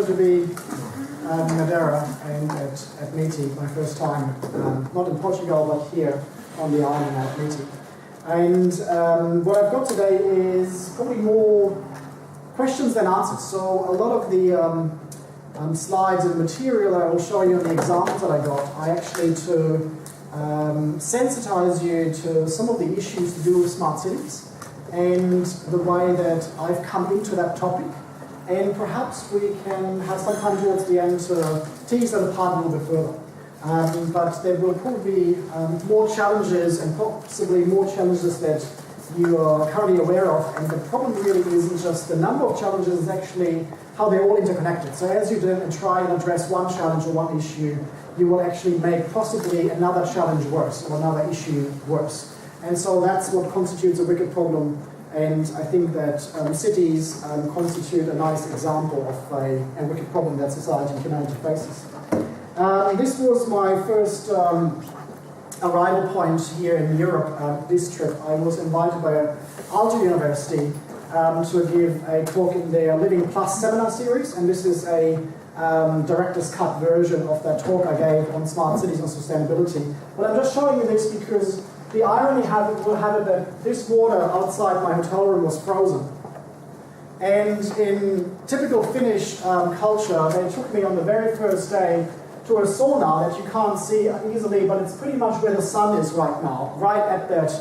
pleasure to be in Madeira and at M-ITI, my first time, not in Portugal, but here on the island at M-ITI. And what I've got today is probably more questions than answers. So a lot of the slides and material I will show you and the examples that I got are actually to sensitize you to some of the issues to do with smart cities and the way that I've come into that topic. And perhaps we can have some time towards the end to tease that apart a little bit further. But there will probably be more challenges and possibly more challenges that you are currently aware of. And the problem really isn't just the number of challenges, it's actually how they're all interconnected. So as you do and try and address one challenge or one issue, you will actually make possibly another challenge worse or another issue worse. And so that's what constitutes a wicked problem. And I think that cities constitute a nice example of a wicked problem that society and humanity faces. This was my first arrival point here in Europe, this trip. I was invited by Aalto University to give a talk in their Living Plus seminar series, and this is a director's cut version of that talk I gave on smart cities and sustainability. But I'm just showing you this because the irony will have it that this water outside my hotel room was frozen. And in typical Finnish culture, they took me on the very first day to a sauna that you can't see easily, but it's pretty much where the sun is right now, right at that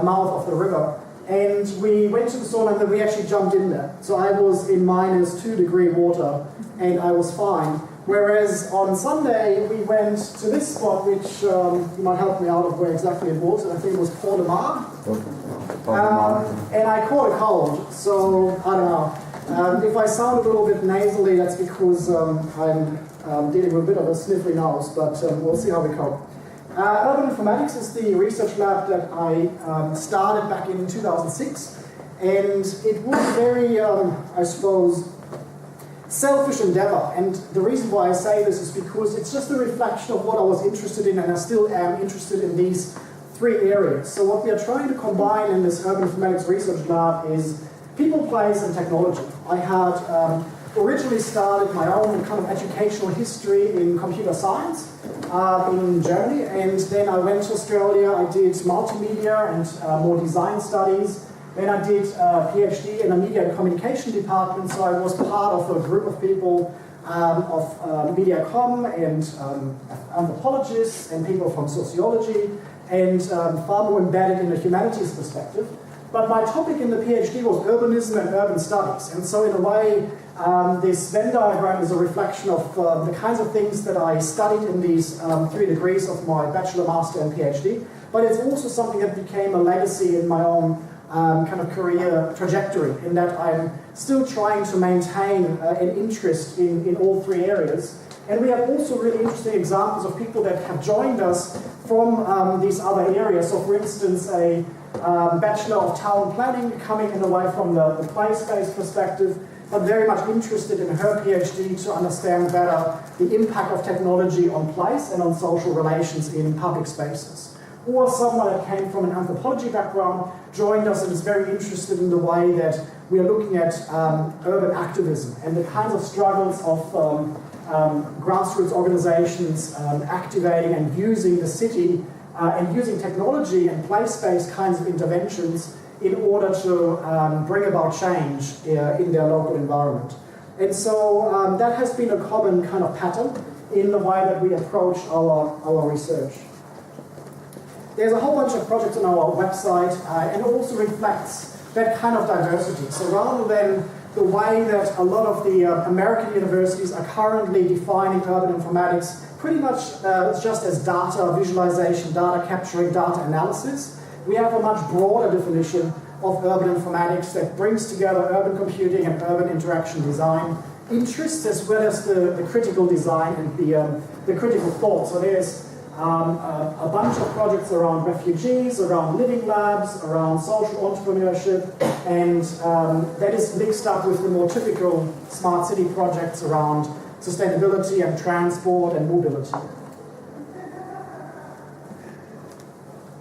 mouth of the river. And we went to the sauna and then we actually jumped in there. So I was in -2-degree water and I was fine. Whereas on Sunday we went to this spot, which you might help me out of where exactly it was, and I think it was Port de Mar. And I caught a cold, so I don't know. If I sound a little bit nasally, that's because I'm dealing with a bit of a sniffly nose, but we'll see how we cope. Urban Informatics is the research lab that I started back in 2006, and it was very, I suppose, selfish endeavor. And the reason why I say this is because it's just a reflection of what I was interested in, and I still am interested in these three areas. So what we are trying to combine in this Urban Informatics Research Lab is people, place, and technology. I had originally started my own kind of educational history in computer science in Germany, and then I went to Australia. I did multimedia and more design studies. Then I did a PhD in a media and communication department, so I was part of a group of people of media comm and anthropologists and people from sociology, and far more embedded in the humanities perspective. But my topic in the PhD was urbanism and urban studies, and so in a way this Venn diagram is a reflection of the kinds of things that I studied in these 3 degrees of my bachelor, master and PhD, but it's also something that became a legacy in my own kind of career trajectory, in that I'm still trying to maintain an interest in all three areas. And we have also really interesting examples of people that have joined us from these other areas. So for instance, a Bachelor of Town Planning coming in away from the place-based perspective, but very much interested in her PhD to understand better the impact of technology on place and on social relations in public spaces. Or someone that came from an anthropology background joined us and is very interested in the way that we are looking at urban activism and the kinds of struggles of grassroots organizations activating and using the city and using technology and place-based kinds of interventions in order to bring about change in their local environment. And so that has been a common kind of pattern in the way that we approach our research. There's a whole bunch of projects on our website, and it also reflects that kind of diversity. So rather than the way that a lot of the American universities are currently defining urban informatics pretty much just as data visualization, data capturing, data analysis, we have a much broader definition of urban informatics that brings together urban computing and urban interaction design interests, as well as the critical design and the critical thought. So there's a bunch of projects around refugees, around living labs, around social entrepreneurship, and that is mixed up with the more typical smart city projects around sustainability and transport and mobility.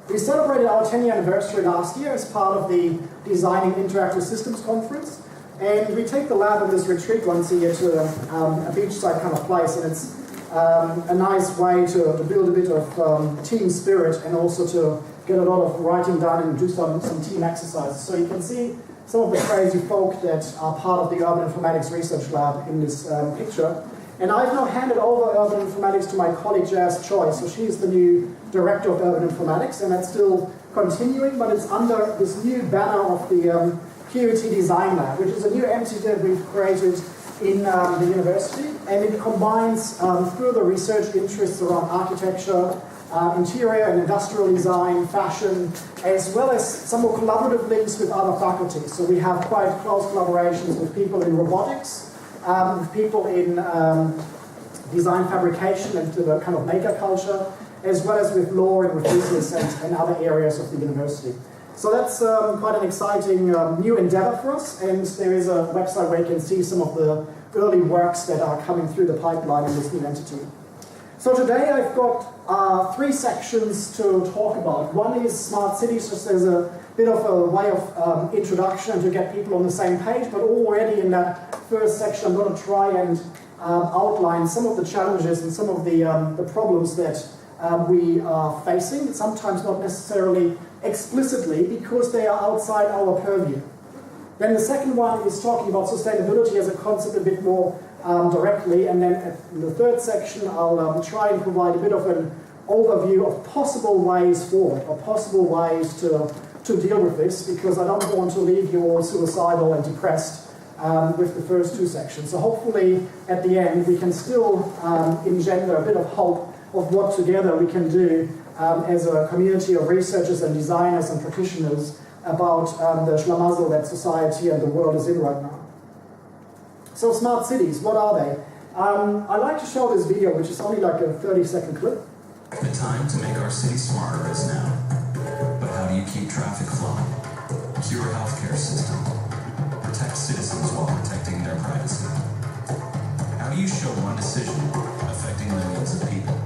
We celebrated our 10-year anniversary last year as part of the Designing Interactive Systems Conference, And we take the lab on this retreat once a year to a beachside kind of place, and it's a nice way to build a bit of team spirit and also to get a lot of writing done and do some team exercises. So you can see some of the crazy folk that are part of the Urban Informatics Research Lab in this picture. And I've now handed over Urban Informatics to my colleague Jazz Choi. So she's the new director of Urban Informatics, and that's still continuing, but it's under this new banner of the QUT Design Lab, which is a new entity that we've created in the university, and it combines further research interests around architecture, interior and industrial design, fashion, as well as some more collaborative links with other faculties. So we have quite close collaborations with people in robotics, with people in design fabrication and the kind of maker culture, as well as with law and with business and other areas of the university. So that's quite an exciting new endeavor for us, and there is a website where you can see some of the early works that are coming through the pipeline in this new entity. So today I've got 3 sections to talk about. One is smart cities, just as a bit of a way of introduction to get people on the same page, but already in that first section I'm going to try and outline some of the challenges and some of the problems that we are facing, sometimes not necessarily explicitly because they are outside our purview. Then the second one is talking about sustainability as a concept a bit more directly, and then in the third section I'll try and provide a bit of an overview of possible ways forward, or possible ways to deal with this, because I don't want to leave you all suicidal and depressed with the first 2 sections. So hopefully at the end we can still engender a bit of hope of what together we can do as a community of researchers and designers and practitioners about the schlamassel that society and the world is in right now. So smart cities, what are they? I like to show this video, which is only like a 30-second clip. The time to make our city smarter is now. But how do you keep traffic flowing, cure a healthcare system, protect citizens while protecting their privacy? How do you show one decision affecting millions of people?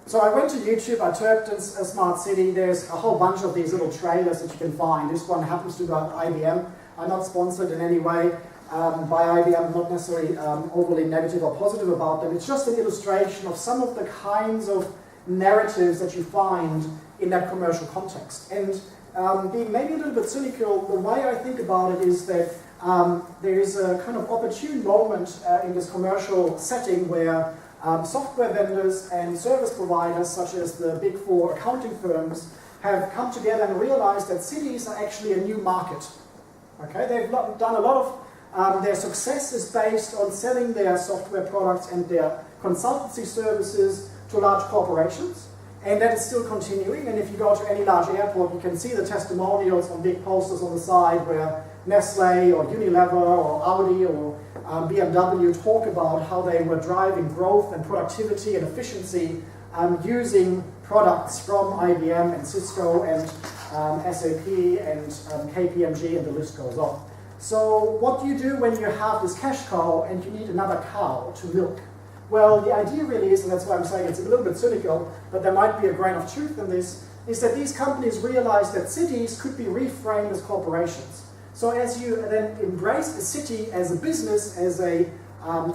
So I went to YouTube, I typed in a smart city. There's a whole bunch of these little trailers that you can find. This one happens to be about IBM. I'm not sponsored in any way by IBM, I'm not necessarily overly negative or positive about them. It's just an illustration of some of the kinds of narratives that you find in that commercial context. And being maybe a little bit cynical, the way I think about it is that there is a kind of opportune moment in this commercial setting where software vendors and service providers, such as the big 4 accounting firms, have come together and realized that cities are actually a new market. Okay, they've done a lot of their success is based on selling their software products and their consultancy services to large corporations, and that is still continuing. And if you go to any large airport, you can see the testimonials on big posters on the side where Nestle or Unilever or Audi or BMW talk about how they were driving growth and productivity and efficiency using products from IBM and Cisco and SAP and KPMG, and the list goes on. So what do you do when you have this cash cow and you need another cow to milk? Well, the idea really is, and that's why I'm saying it's a little bit cynical, but there might be a grain of truth in this, is that these companies realize that cities could be reframed as corporations. So as you then embrace a city as a business, as a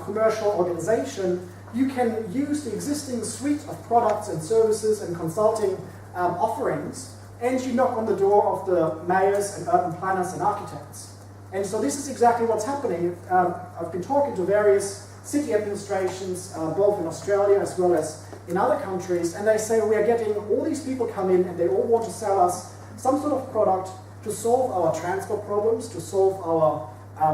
commercial organization, you can use the existing suite of products and services and consulting offerings, and you knock on the door of the mayors and urban planners and architects. And so this is exactly what's happening. I've been talking to various city administrations, both in Australia as well as in other countries, and they say we are getting all these people come in and they all want to sell us some sort of product to solve our transport problems, to solve our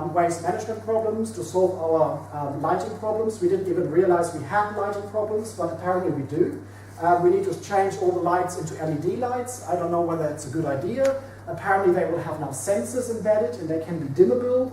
waste management problems, to solve our lighting problems. We didn't even realize we had lighting problems, but apparently we do. We need to change all the lights into LED lights. I don't know whether it's a good idea. Apparently they will have now sensors embedded and they can be dimmable,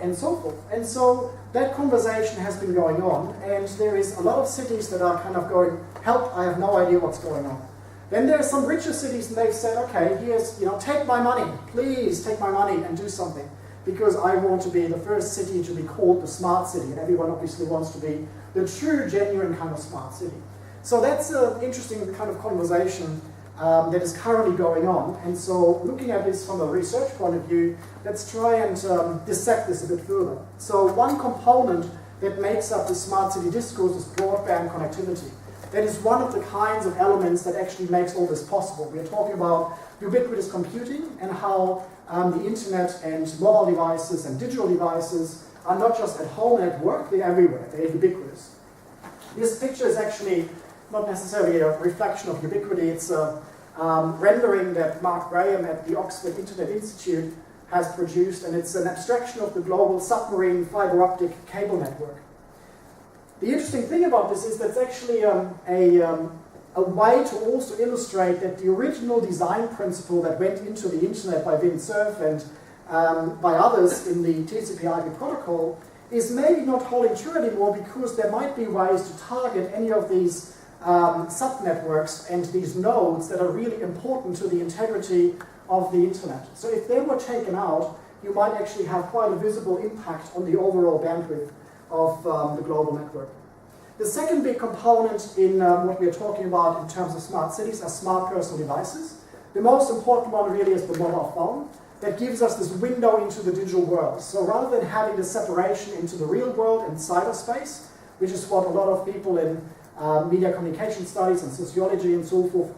and so forth. And so that conversation has been going on, and there is a lot of cities that are kind of going, help, I have no idea what's going on. Then there are some richer cities and they've said, okay, here's, take my money, please take my money and do something. because I want to be the first city to be called the smart city, and everyone obviously wants to be the true, genuine kind of smart city. So that's an interesting kind of conversation that is currently going on. And so looking at this from a research point of view, let's try and dissect this a bit further. So one component that makes up the smart city discourse is broadband connectivity. That is one of the kinds of elements that actually makes all this possible. We are talking about ubiquitous computing and how the internet and mobile devices and digital devices are not just at home and at work, they're everywhere, they're ubiquitous. This picture is actually not necessarily a reflection of ubiquity, it's a rendering that Mark Graham at the Oxford Internet Institute has produced, and it's an abstraction of the global submarine fiber optic cable network. The interesting thing about this is that it's actually a way to also illustrate that the original design principle that went into the internet by Vint Cerf and by others in the TCP/IP protocol is maybe not holding true anymore, because there might be ways to target any of these subnetworks and these nodes that are really important to the integrity of the internet. So if they were taken out, you might actually have quite a visible impact on the overall bandwidth of the global network. The second big component in what we are talking about in terms of smart cities are smart personal devices. The most important one really is the mobile phone that gives us this window into the digital world. So rather than having the separation into the real world and cyberspace, which is what a lot of people in media communication studies and sociology and so forth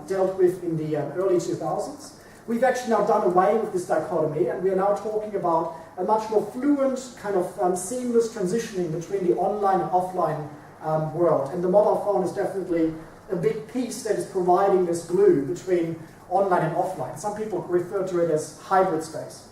dealt with in the early 2000s, we've actually now done away with this dichotomy, and we are now talking about a much more fluent, kind of seamless transitioning between the online and offline world. And the mobile phone is definitely a big piece that is providing this glue between online and offline. Some people refer to it as hybrid space.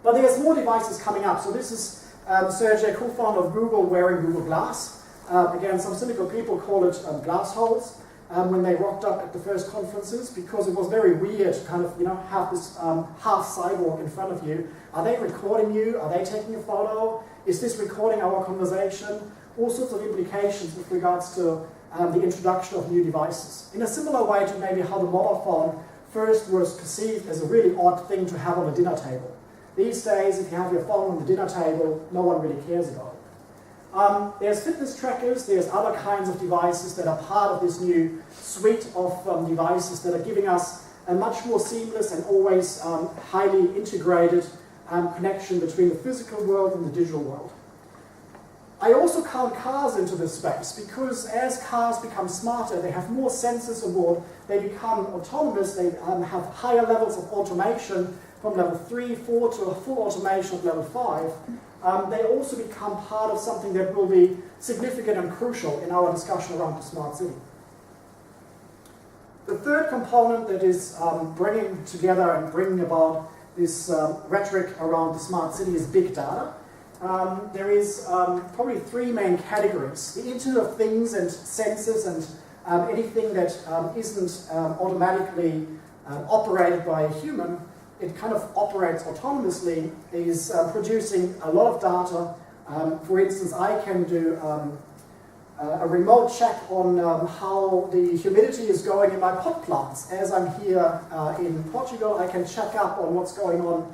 But there's more devices coming up. So this is Sergey, co-founder of Google, wearing Google Glass. Again, some cynical people call it glass holes. When they rocked up at the first conferences, because it was very weird to kind of, have this half cyborg in front of you. Are they recording you? Are they taking a photo? Is this recording our conversation? All sorts of implications with regards to the introduction of new devices. In a similar way to maybe how the mobile phone first was perceived as a really odd thing to have on a dinner table. These days, if you have your phone on the dinner table, no one really cares about it. There's fitness trackers, there's other kinds of devices that are part of this new suite of devices that are giving us a much more seamless and always highly integrated connection between the physical world and the digital world. I also count cars into this space, because as cars become smarter, they have more sensors on board, they become autonomous, they have higher levels of automation from level 3, 4 to a full automation of level 5. They also become part of something that will be significant and crucial in our discussion around the smart city. The third component that is bringing together and bringing about this rhetoric around the smart city is big data. There is probably three main categories: the Internet of Things and sensors and anything that isn't automatically operated by a human. It kind of operates autonomously, is producing a lot of data. For instance, I can do a remote check on how the humidity is going in my pot plants. As I'm here in Portugal, I can check up on what's going on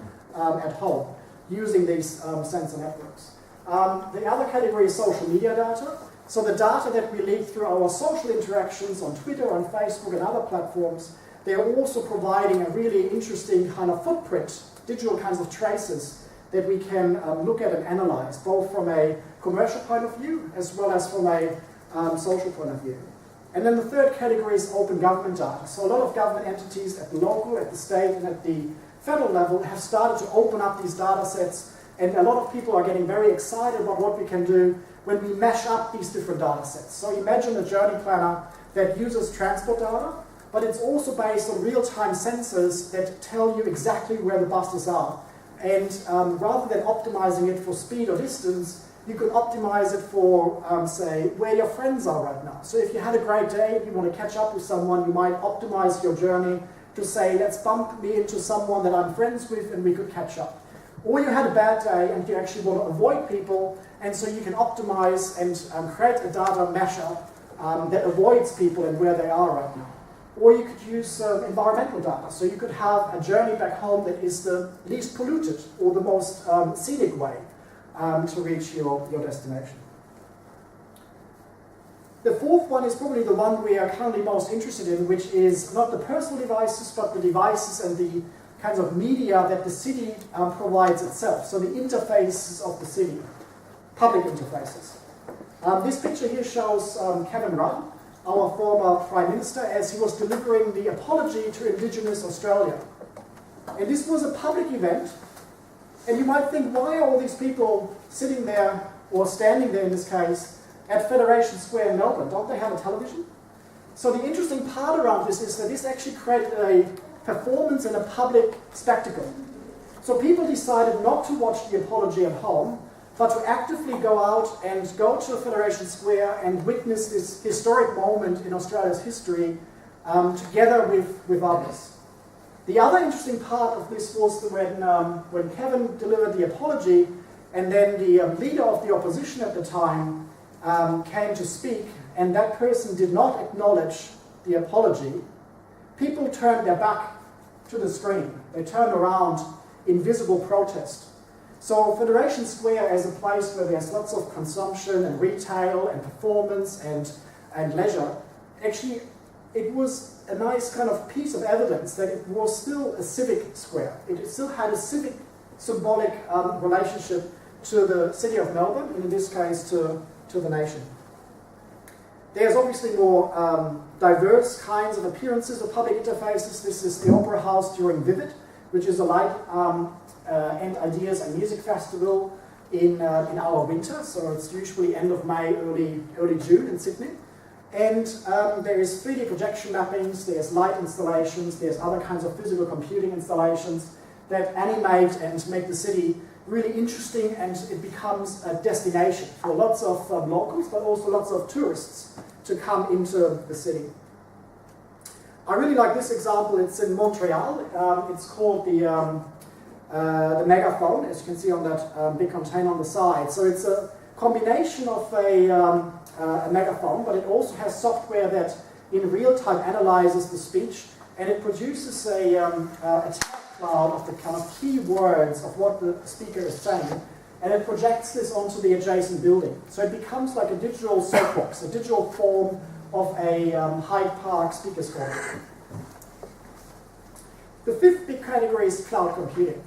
at home using these sensor networks. The other category is social media data. So the data that we leak through our social interactions on Twitter, on Facebook and other platforms, they're also providing a really interesting kind of footprint, digital kinds of traces that we can look at and analyze, both from a commercial point of view as well as from a social point of view. And then the third category is open government data. So a lot of government entities at the local, at the state and at the federal level have started to open up these data sets, and a lot of people are getting very excited about what we can do when we mesh up these different data sets. So imagine a journey planner that uses transport data, but it's also based on real-time sensors that tell you exactly where the buses are. And rather than optimizing it for speed or distance, you could optimize it for, say, where your friends are right now. So if you had a great day and you want to catch up with someone, you might optimize your journey to say, let's bump me into someone that I'm friends with and we could catch up. Or you had a bad day and you actually want to avoid people, and so you can optimize and create a data mashup that avoids people and where they are right now. Or you could use environmental data. So you could have a journey back home that is the least polluted or the most scenic way to reach your destination. The fourth one is probably the one we are currently most interested in, which is not the personal devices, but the devices and the kinds of media that the city provides itself. So the interfaces of the city, public interfaces. This picture here shows Kevin Rudd, our former Prime Minister, as he was delivering the apology to Indigenous Australia. And this was a public event, and you might think, why are all these people sitting there, or standing there in this case, at Federation Square in Melbourne? Don't they have a television? So the interesting part around this is that this actually created a performance and a public spectacle. So people decided not to watch the apology at home, but to actively go out and go to Federation Square and witness this historic moment in Australia's history together with others. The other interesting part of this was when Kevin delivered the apology, and then the leader of the opposition at the time came to speak, and that person did not acknowledge the apology, people turned their back to the screen. They turned around in visible protest. So Federation Square as a place where there's lots of consumption and retail and performance and leisure, actually it was a nice kind of piece of evidence that it was still a civic square. It still had a civic symbolic relationship to the city of Melbourne, and in this case to the nation. There's obviously more diverse kinds of appearances of public interfaces. This is the Opera House during Vivid, which is a light and ideas and music festival in our winter. So it's usually end of May, early June in Sydney. And there is 3D projection mappings, there's light installations, there's other kinds of physical computing installations that animate and make the city really interesting, and it becomes a destination for lots of locals, but also lots of tourists to come into the city. I really like this example. It's in Montreal. It's called the megaphone, as you can see on that big container on the side. So it's a combination of a megaphone, but it also has software that in real time analyzes the speech, and it produces a tag cloud of the kind of key words of what the speaker is saying, and it projects this onto the adjacent building. So it becomes like a digital soapbox, a digital form of a Hyde Park speaker score. The fifth big category is cloud computing.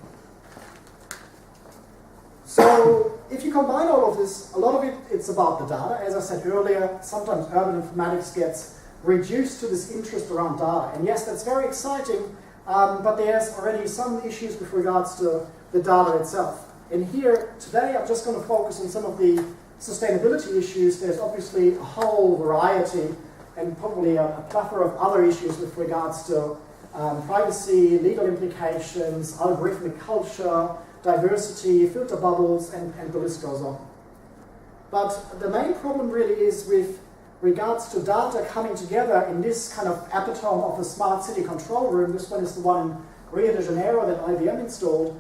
So if you combine all of this, a lot of it's about the data. As I said earlier, sometimes urban informatics gets reduced to this interest around data. And yes, that's very exciting, but there's already some issues with regards to the data itself. And here, today, I'm just going to focus on some of the sustainability issues. There's obviously a whole variety and probably a plethora of other issues with regards to privacy, legal implications, algorithmic culture, diversity, filter bubbles, and the list goes on. But the main problem really is with regards to data coming together in this kind of epitome of the smart city control room. This one is the one in Rio de Janeiro that IBM installed.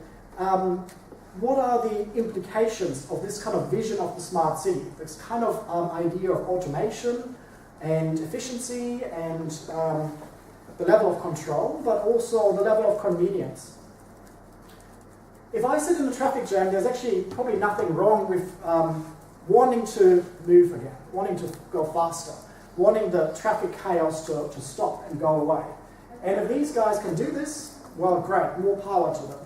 What are the implications of this kind of vision of the smart city? This kind of idea of automation and efficiency and the level of control, but also the level of convenience. If I sit in a traffic jam, there's actually probably nothing wrong with wanting to move again, wanting to go faster, wanting the traffic chaos to stop and go away. And if these guys can do this, well, great, more power to them.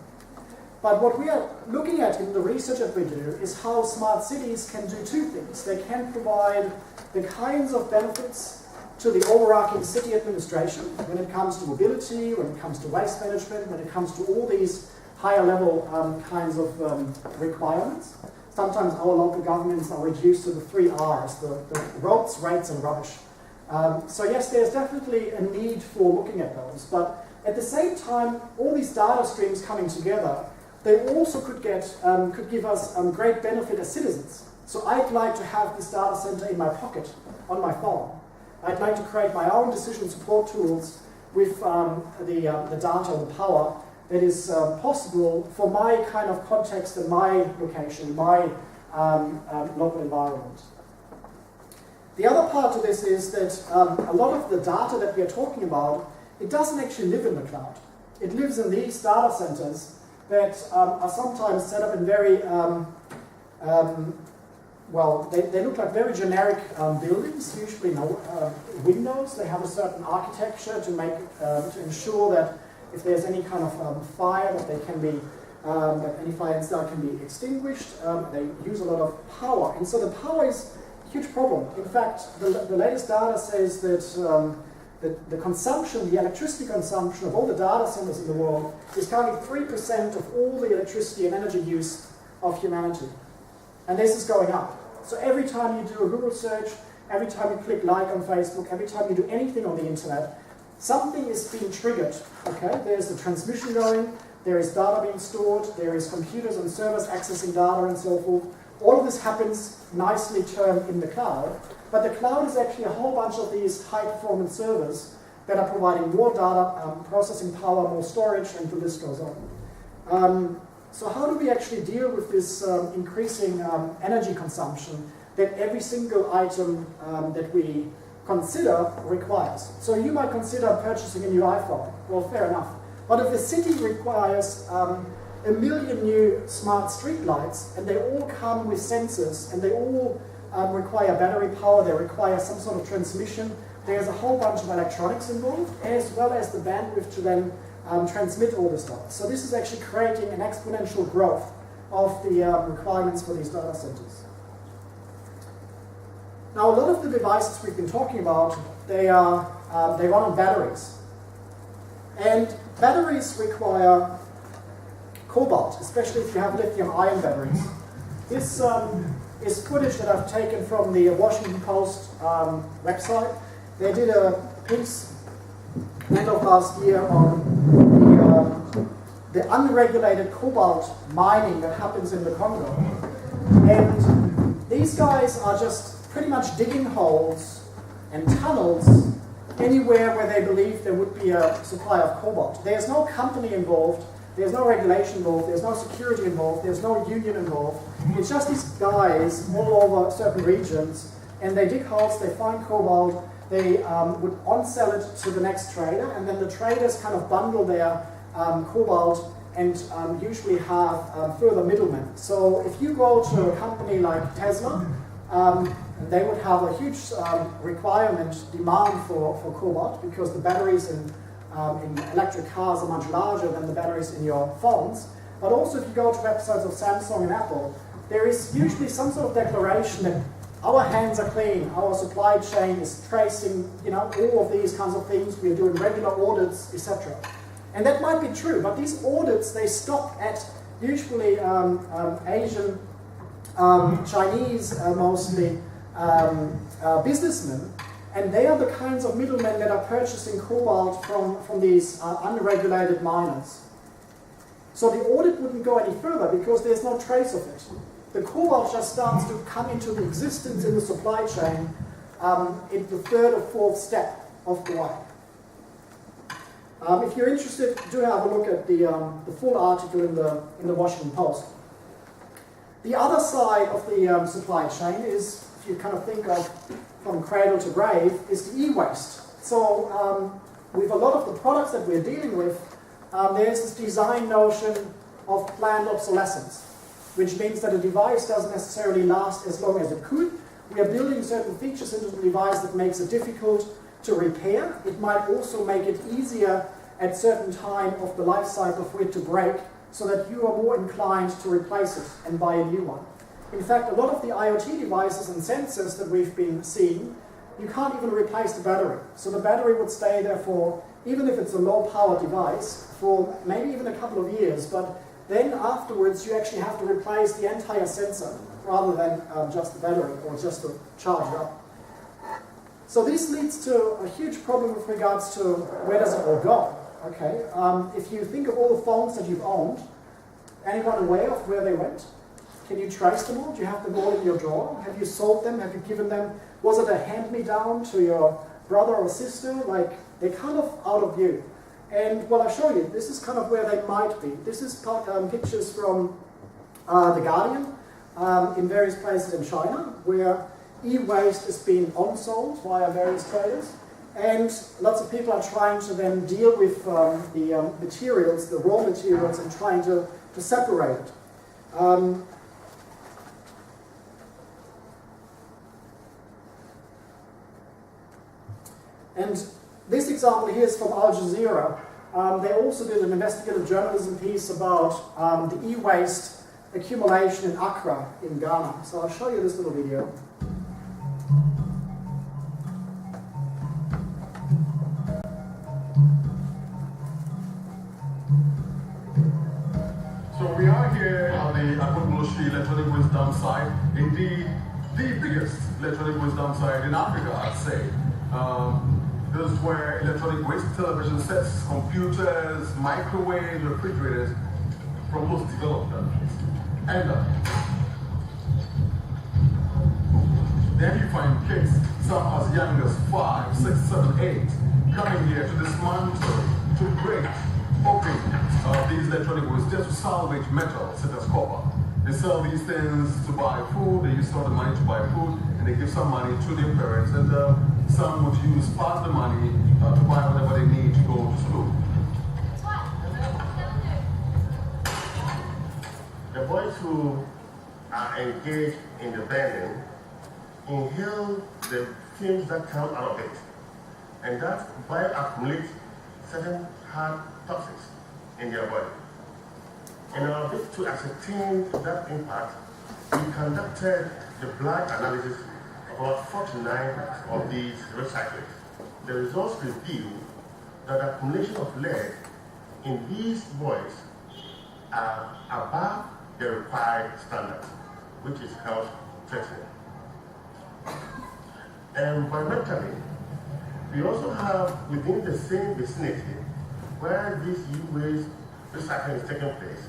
But what we are looking at in the research that we do is how smart cities can do two things. They can provide the kinds of benefits to the overarching city administration when it comes to mobility, when it comes to waste management, when it comes to all these higher level kinds of requirements. Sometimes our local governments are reduced to the 3 R's, the roads, rates, and rubbish. So yes, there's definitely a need for looking at those, but at the same time, all these data streams coming together, they also could give us great benefit as citizens. So I'd like to have this data center in my pocket, on my phone. I'd like to create my own decision support tools with the data and the power that is possible for my kind of context and my location, my local environment. The other part of this is that a lot of the data that we are talking about, it doesn't actually live in the cloud. It lives in these data centers that are sometimes set up in very, well, they look like very generic buildings, usually no windows. They have a certain architecture to make to ensure that if there's any kind of fire, that they can be that any fire installed can be extinguished. They use a lot of power, and so the power is a huge problem. In fact, the latest data says that the consumption, the electricity consumption of all the data centers in the world is currently 3% of all the electricity and energy use of humanity. And this is going up. So every time you do a Google search, every time you click like on Facebook, every time you do anything on the internet, something is being triggered. Okay? There's the transmission going, there is data being stored, there is computers and servers accessing data and so forth. All of this happens nicely termed in the cloud, but the cloud is actually a whole bunch of these high-performance servers that are providing more data, processing power, more storage, and the list goes on. So how do we actually deal with this increasing energy consumption that every single item that we consider requires? So you might consider purchasing a new iPhone. Well, fair enough. But if the city requires 1 million new smart street lights, and they all come with sensors, and they all require battery power, they require some sort of transmission, there's a whole bunch of electronics involved, as well as the bandwidth to then transmit all this data. So this is actually creating an exponential growth of the requirements for these data centers. Now, a lot of the devices we've been talking about, they run on batteries. And batteries require cobalt, especially if you have lithium-ion batteries. This is footage that I've taken from the Washington Post website. They did a piece end of last year on the unregulated cobalt mining that happens in the Congo. And these guys are just pretty much digging holes and tunnels anywhere where they believe there would be a supply of cobalt. There's no company involved, there's no regulation involved, there's no security involved, there's no union involved. It's just these guys all over certain regions, and they dig holes, they find cobalt, they would on-sell it to the next trader, and then the traders kind of bundle their cobalt and usually have further middlemen. So if you go to a company like Tesla, they would have a huge demand for cobalt, because the batteries in electric cars are much larger than the batteries in your phones. But also if you go to websites of Samsung and Apple, there is usually some sort of declaration that our hands are clean, our supply chain is tracing, all of these kinds of things, we are doing regular audits, etc. And that might be true, but these audits, they stop at usually Asian, Chinese mostly, businessmen, and they are the kinds of middlemen that are purchasing cobalt from these unregulated miners. So the audit wouldn't go any further because there's no trace of it. The cobalt just starts to come into the existence in the supply chain in the third or fourth step of the way. If you're interested, do have a look at the full article in the Washington Post. The other side of the supply chain is, if you kind of think of from cradle to grave, is the e-waste. So with a lot of the products that we're dealing with, there's this design notion of planned obsolescence, which means that a device doesn't necessarily last as long as it could. We are building certain features into the device that makes it difficult to repair. It might also make it easier at certain time of the life cycle for it to break, so that you are more inclined to replace it and buy a new one. In fact, a lot of the IoT devices and sensors that we've been seeing, you can't even replace the battery. So the battery would stay there for, even if it's a low-power device, for maybe even a couple of years, but then afterwards you actually have to replace the entire sensor rather than just the battery or just to charge it up. So this leads to a huge problem with regards to where does it all go. Okay, if you think of all the phones that you've owned, anyone aware of where they went? Can you trace them all? Do you have them all in your drawer? Have you sold them? Have you given them? Was it a hand-me-down to your brother or sister? Like, they're kind of out of view. And well, I'll show you. This is kind of where they might be. This is pictures from The Guardian in various places in China, where e-waste is being on-sold via various traders, and lots of people are trying to then deal with the materials, the raw materials, and trying to separate it. And this example here is from Al Jazeera. They also did an investigative journalism piece about the e-waste accumulation in Accra in Ghana. So I'll show you this little video. So we are here at the Agbogboshi electronic waste dump site, indeed the biggest electronic waste dump site in Africa, I'd say. This is where electronic waste, television sets, computers, microwaves, refrigerators from most developed countries end up. Then you find kids, some as young as 5, 6, 7, 8, coming here to dismantle, to break open these electronic waste just to salvage metal, such as copper. They sell these things to buy food, they use all the money to buy food, and they give some money to their parents, and some would use part of the money to buy whatever they need to go to school. The boys who are engaged in the burning inhale the fumes that come out of it, and that bioaccumulates certain hard toxins in their body. In our bid to ascertain that impact, we conducted the blood analysis of about 49 of these recyclers. The results reveal that the accumulation of lead in these boys are above the required standard, which is health threatening. Environmentally, we also have within the same vicinity where this e-waste recycling is taking place,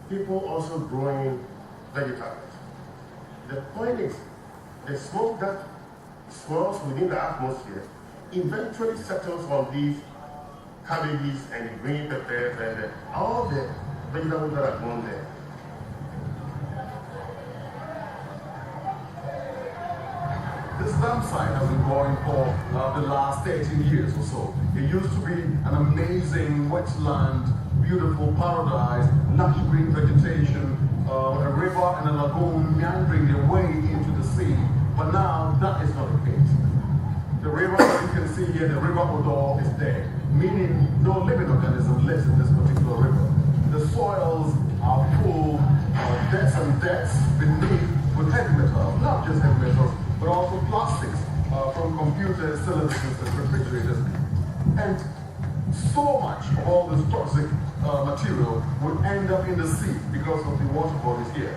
people also growing vegetables. The point is, the smoke that swirls within the atmosphere eventually settles on these cabbages and green peppers and all the vegetables that are grown there. This dump site has been going for the last 13 years or so. It used to be an amazing wetland, beautiful paradise, lush green vegetation, a river and a lagoon meandering their way into the sea. But now that is not the case. The river, as you can see here, the river odor is there, meaning no living organism lives in this particular river. The soils are full of depths and depths beneath with heavy metals, not just heavy metals, but also plastics from computers, televisions, and refrigerators. And so much of all this toxic material will end up in the sea because of the water bodies here.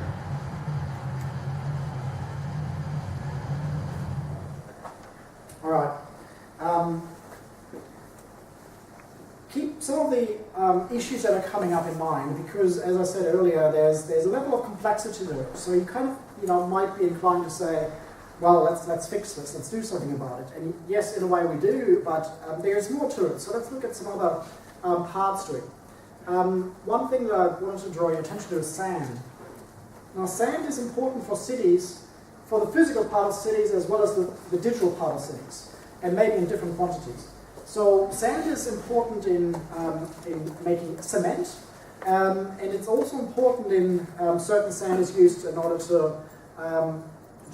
All right. Keep some of the issues that are coming up in mind, because, as I said earlier, there's a level of complexity to it. So you kind of, might be inclined to say, well, let's fix this, let's do something about it. And yes, in a way we do, but there's more to it. So let's look at some other parts to it. One thing that I wanted to draw your attention to is sand. Now, sand is important for cities, for the physical part of cities as well as the digital part of cities, and maybe in different quantities. So sand is important in making cement, and it's also important in certain sand is used in order to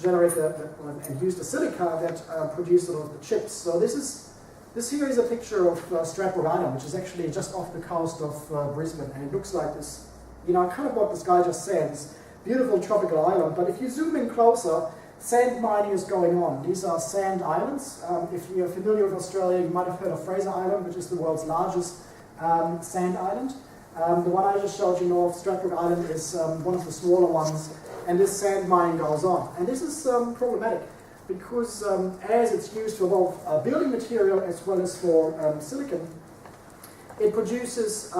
generate and use the silica that produce a lot of the chips. So this here is a picture of Stratford Island, which is actually just off the coast of Brisbane, and it looks like this, kind of what this guy just said, this beautiful tropical island. But if you zoom in closer, sand mining is going on. These are sand islands. If you're familiar with Australia, you might have heard of Fraser Island, which is the world's largest sand island. The one I just showed you north, Stratford Island, is one of the smaller ones, and this sand mining goes on. And this is problematic because as it's used for both building material as well as for silicon, it produces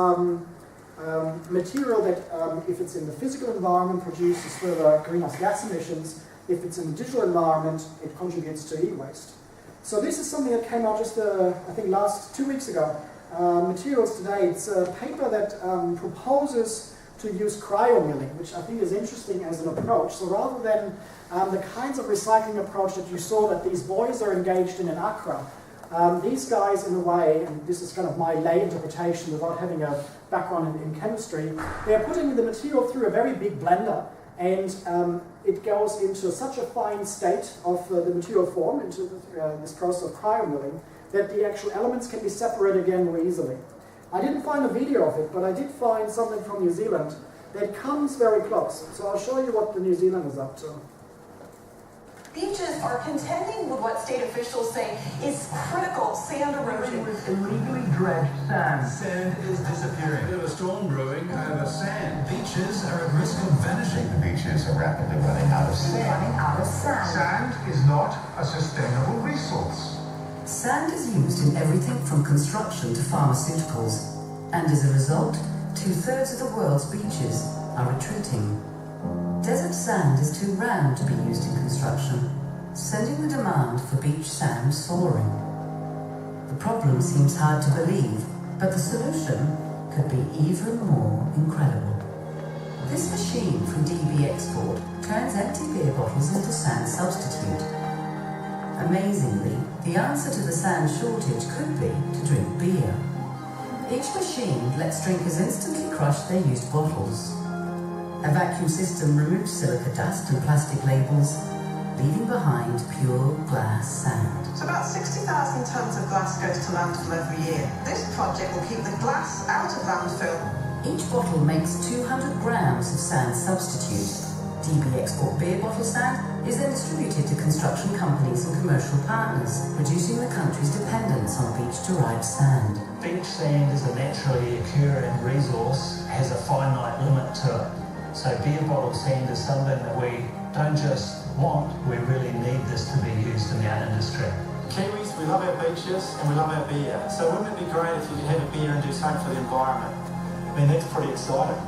material that, if it's in the physical environment, produces further greenhouse gas emissions. If it's in the digital environment, it contributes to e-waste. So this is something that came out just, I think, 2 weeks ago. Materials Today, it's a paper that proposes to use cryo milling, which I think is interesting as an approach. So rather than the kinds of recycling approach that you saw that these boys are engaged in Accra, these guys, in a way, and this is kind of my lay interpretation without having a background in chemistry, they are putting the material through a very big blender, and it goes into such a fine state of the material form, into this process of cryomilling, that the actual elements can be separated again more easily. I didn't find a video of it, but I did find something from New Zealand that comes very close. So I'll show you what the New Zealand is up to. Beaches are contending with what state officials say is critical sand erosion. With illegally dredged sand. Sand is disappearing. We have a storm brewing over sand. Beaches are at risk of vanishing. The beaches are rapidly running out of sand. Running out of sand. Sand is not a sustainable resource. Sand is used in everything from construction to pharmaceuticals, and as a result, 2/3 of the world's beaches are retreating. Desert sand is too round to be used in construction, sending the demand for beach sand soaring. The problem seems hard to believe, but the solution could be even more incredible. This machine from DB Export turns empty beer bottles into sand substitute. Amazingly, the answer to the sand shortage could be to drink beer. Each machine lets drinkers instantly crush their used bottles. A vacuum system removes silica dust and plastic labels, leaving behind pure glass sand. So about 60,000 tonnes of glass goes to landfill every year. This project will keep the glass out of landfill. Each bottle makes 200 grams of sand substitute. DB Export beer bottle sand is then distributed to construction companies and commercial partners, reducing the country's dependence on beach-derived sand. Beach sand is a naturally occurring resource, has a finite limit to it. So beer bottle sand is something that we don't just want, we really need this to be used in our industry. Kiwis, we love our beaches and we love our beer. So wouldn't it be great if you could have a beer and do something for the environment? I mean, that's pretty exciting.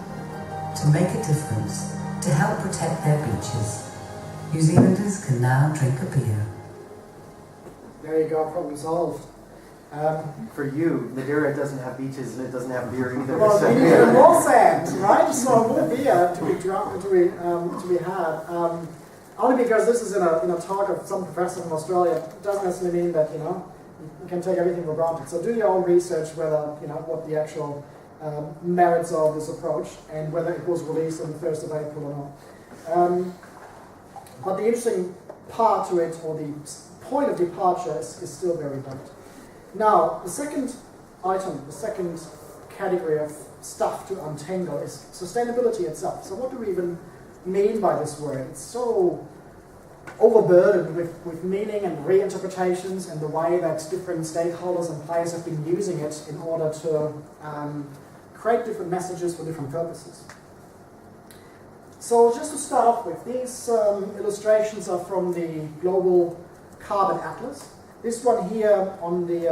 To make a difference, to help protect their beaches, New Zealanders can now drink a beer. There you go, problem solved. For you, Madeira doesn't have beaches and it doesn't have beer either. Well, we need even more sand, right? So more beer to be drunk, to be had. Only because this is in a talk of some professor from Australia, it doesn't necessarily mean that you can take everything for granted. So do your own research whether what the actual merits are of this approach and whether it was released on the 1st of April or not. But the interesting part to it, or the point of departure, is still very valid. Now, the second item, the second category of stuff to untangle is sustainability itself. So what do we even mean by this word? It's so overburdened with meaning and reinterpretations and the way that different stakeholders and players have been using it in order to create different messages for different purposes. So just to start off with, these illustrations are from the Global Carbon Atlas. This one here on the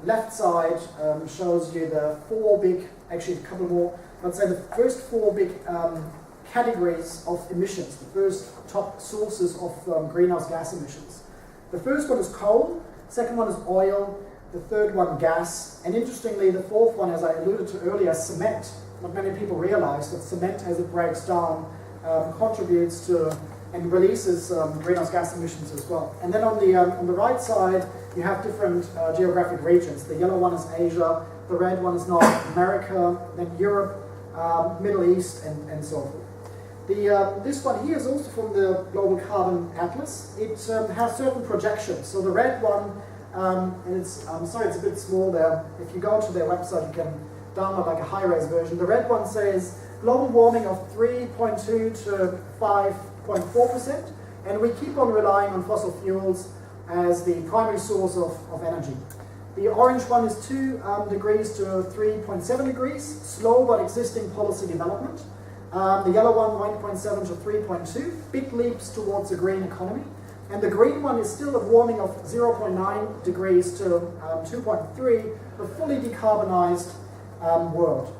left side shows you the four big, actually a couple more, let's say the first four big categories of emissions, the first top sources of greenhouse gas emissions. The first one is coal, second one is oil, the third one gas, and interestingly the fourth one, as I alluded to earlier, cement. Not many people realize that cement, as it breaks down, contributes to and releases greenhouse gas emissions as well. And then on the right side, you have different geographic regions. The yellow one is Asia, the red one is North America, then Europe, Middle East, and so forth. This one here is also from the Global Carbon Atlas. It has certain projections. So the red one, and I'm sorry it's a bit small there. If you go to their website, you can download like a high-res version. The red one says global warming of 3.2 to 5.4%, and we keep on relying on fossil fuels as the primary source of energy. The orange one is 2 degrees to 3.7 degrees, slow but existing policy development. The yellow one, 1.7 to 3.2, big leaps towards a green economy. And the green one is still a warming of 0.9 degrees to 2.3, a fully decarbonized world.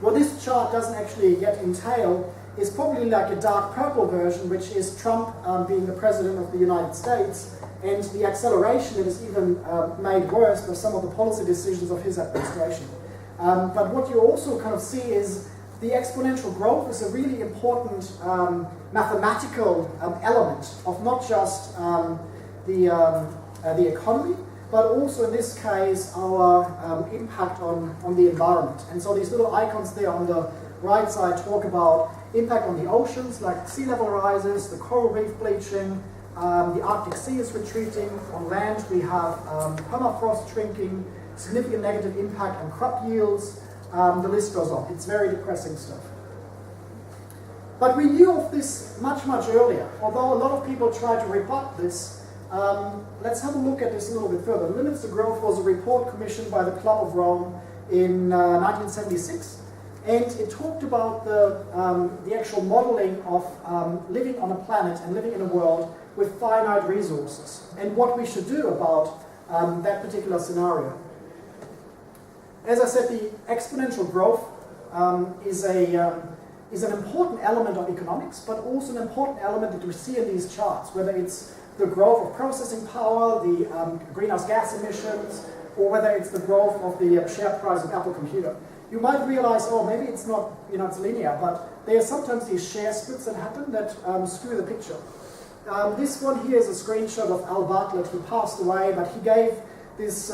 What this chart doesn't actually yet entail is probably like a dark purple version, which is Trump being the president of the United States, and the acceleration that is even made worse by some of the policy decisions of his administration. But what you also kind of see is the exponential growth is a really important mathematical element of not just the economy, but also in this case our impact on the environment. And so these little icons there on the right side talk about impact on the oceans, like sea level rises, the coral reef bleaching, the Arctic Sea is retreating. On land we have permafrost shrinking, significant negative impact on crop yields. The list goes on. It's very depressing stuff. But we knew of this much, much earlier. Although a lot of people try to rebut this, let's have a look at this a little bit further. Limits to Growth was a report commissioned by the Club of Rome in 1976. And it talked about the actual modeling of living on a planet and living in a world with finite resources, and what we should do about that particular scenario. As I said, the exponential growth is an important element of economics, but also an important element that we see in these charts, whether it's the growth of processing power, the greenhouse gas emissions, or whether it's the growth of the share price of Apple Computer. You might realize, oh, maybe it's not, it's linear, but there are sometimes these share splits that happen that screw the picture. This one here is a screenshot of Al Bartlett, who passed away, but he gave this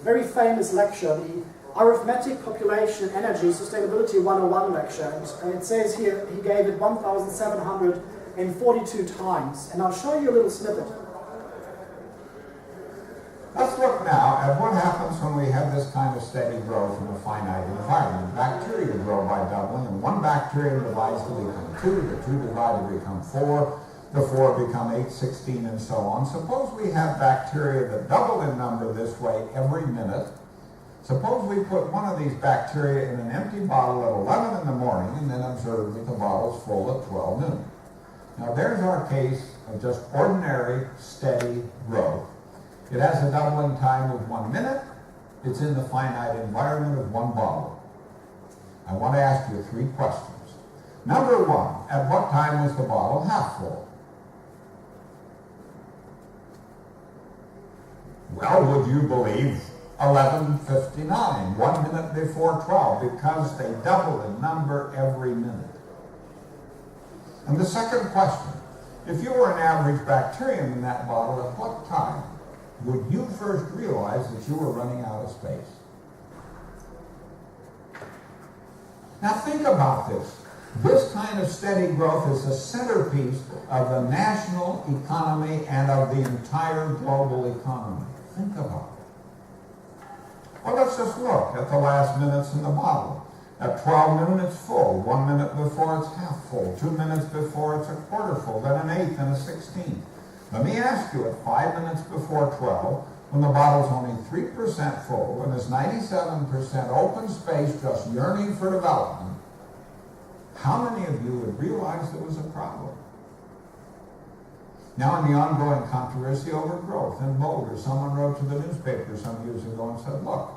very famous lecture, the Arithmetic, Population, Energy, Sustainability 101 lecture. And it says here he gave it 1,742 times. And I'll show you a little snippet. Let's look now at what happens when we have this kind of steady growth in a finite environment. Bacteria grow by doubling, and one bacterium divides to become 2, the 2 divide to become 4, the 4 become 8, 16, and so on. Suppose we have bacteria that double in number this way every minute. Suppose we put one of these bacteria in an empty bottle at 11 in the morning and then observe that the bottle's full at 12 noon. Now there's our case of just ordinary, steady growth. It has a doubling time of 1 minute. It's in the finite environment of one bottle. I want to ask you 3 questions. Number 1, at what time was the bottle half full? Well, would you believe 11:59, 1 minute before 12, because they double in number every minute. And the second question, if you were an average bacterium in that bottle, at what time would you first realize that you were running out of space? Now think about this. This kind of steady growth is a centerpiece of the national economy and of the entire global economy. Think about it. Well, let's just look at the last minutes in the bottle. At 12 noon, it's full. 1 minute before, it's half full. 2 minutes before, it's a quarter full. Then an eighth and a 16th. Let me ask you, at 5 minutes before 12, when the bottle's only 3% full, when there's 97% open space just yearning for development, how many of you would realize there was a problem? Now, in the ongoing controversy over growth in Boulder, someone wrote to the newspaper some years ago and said, look,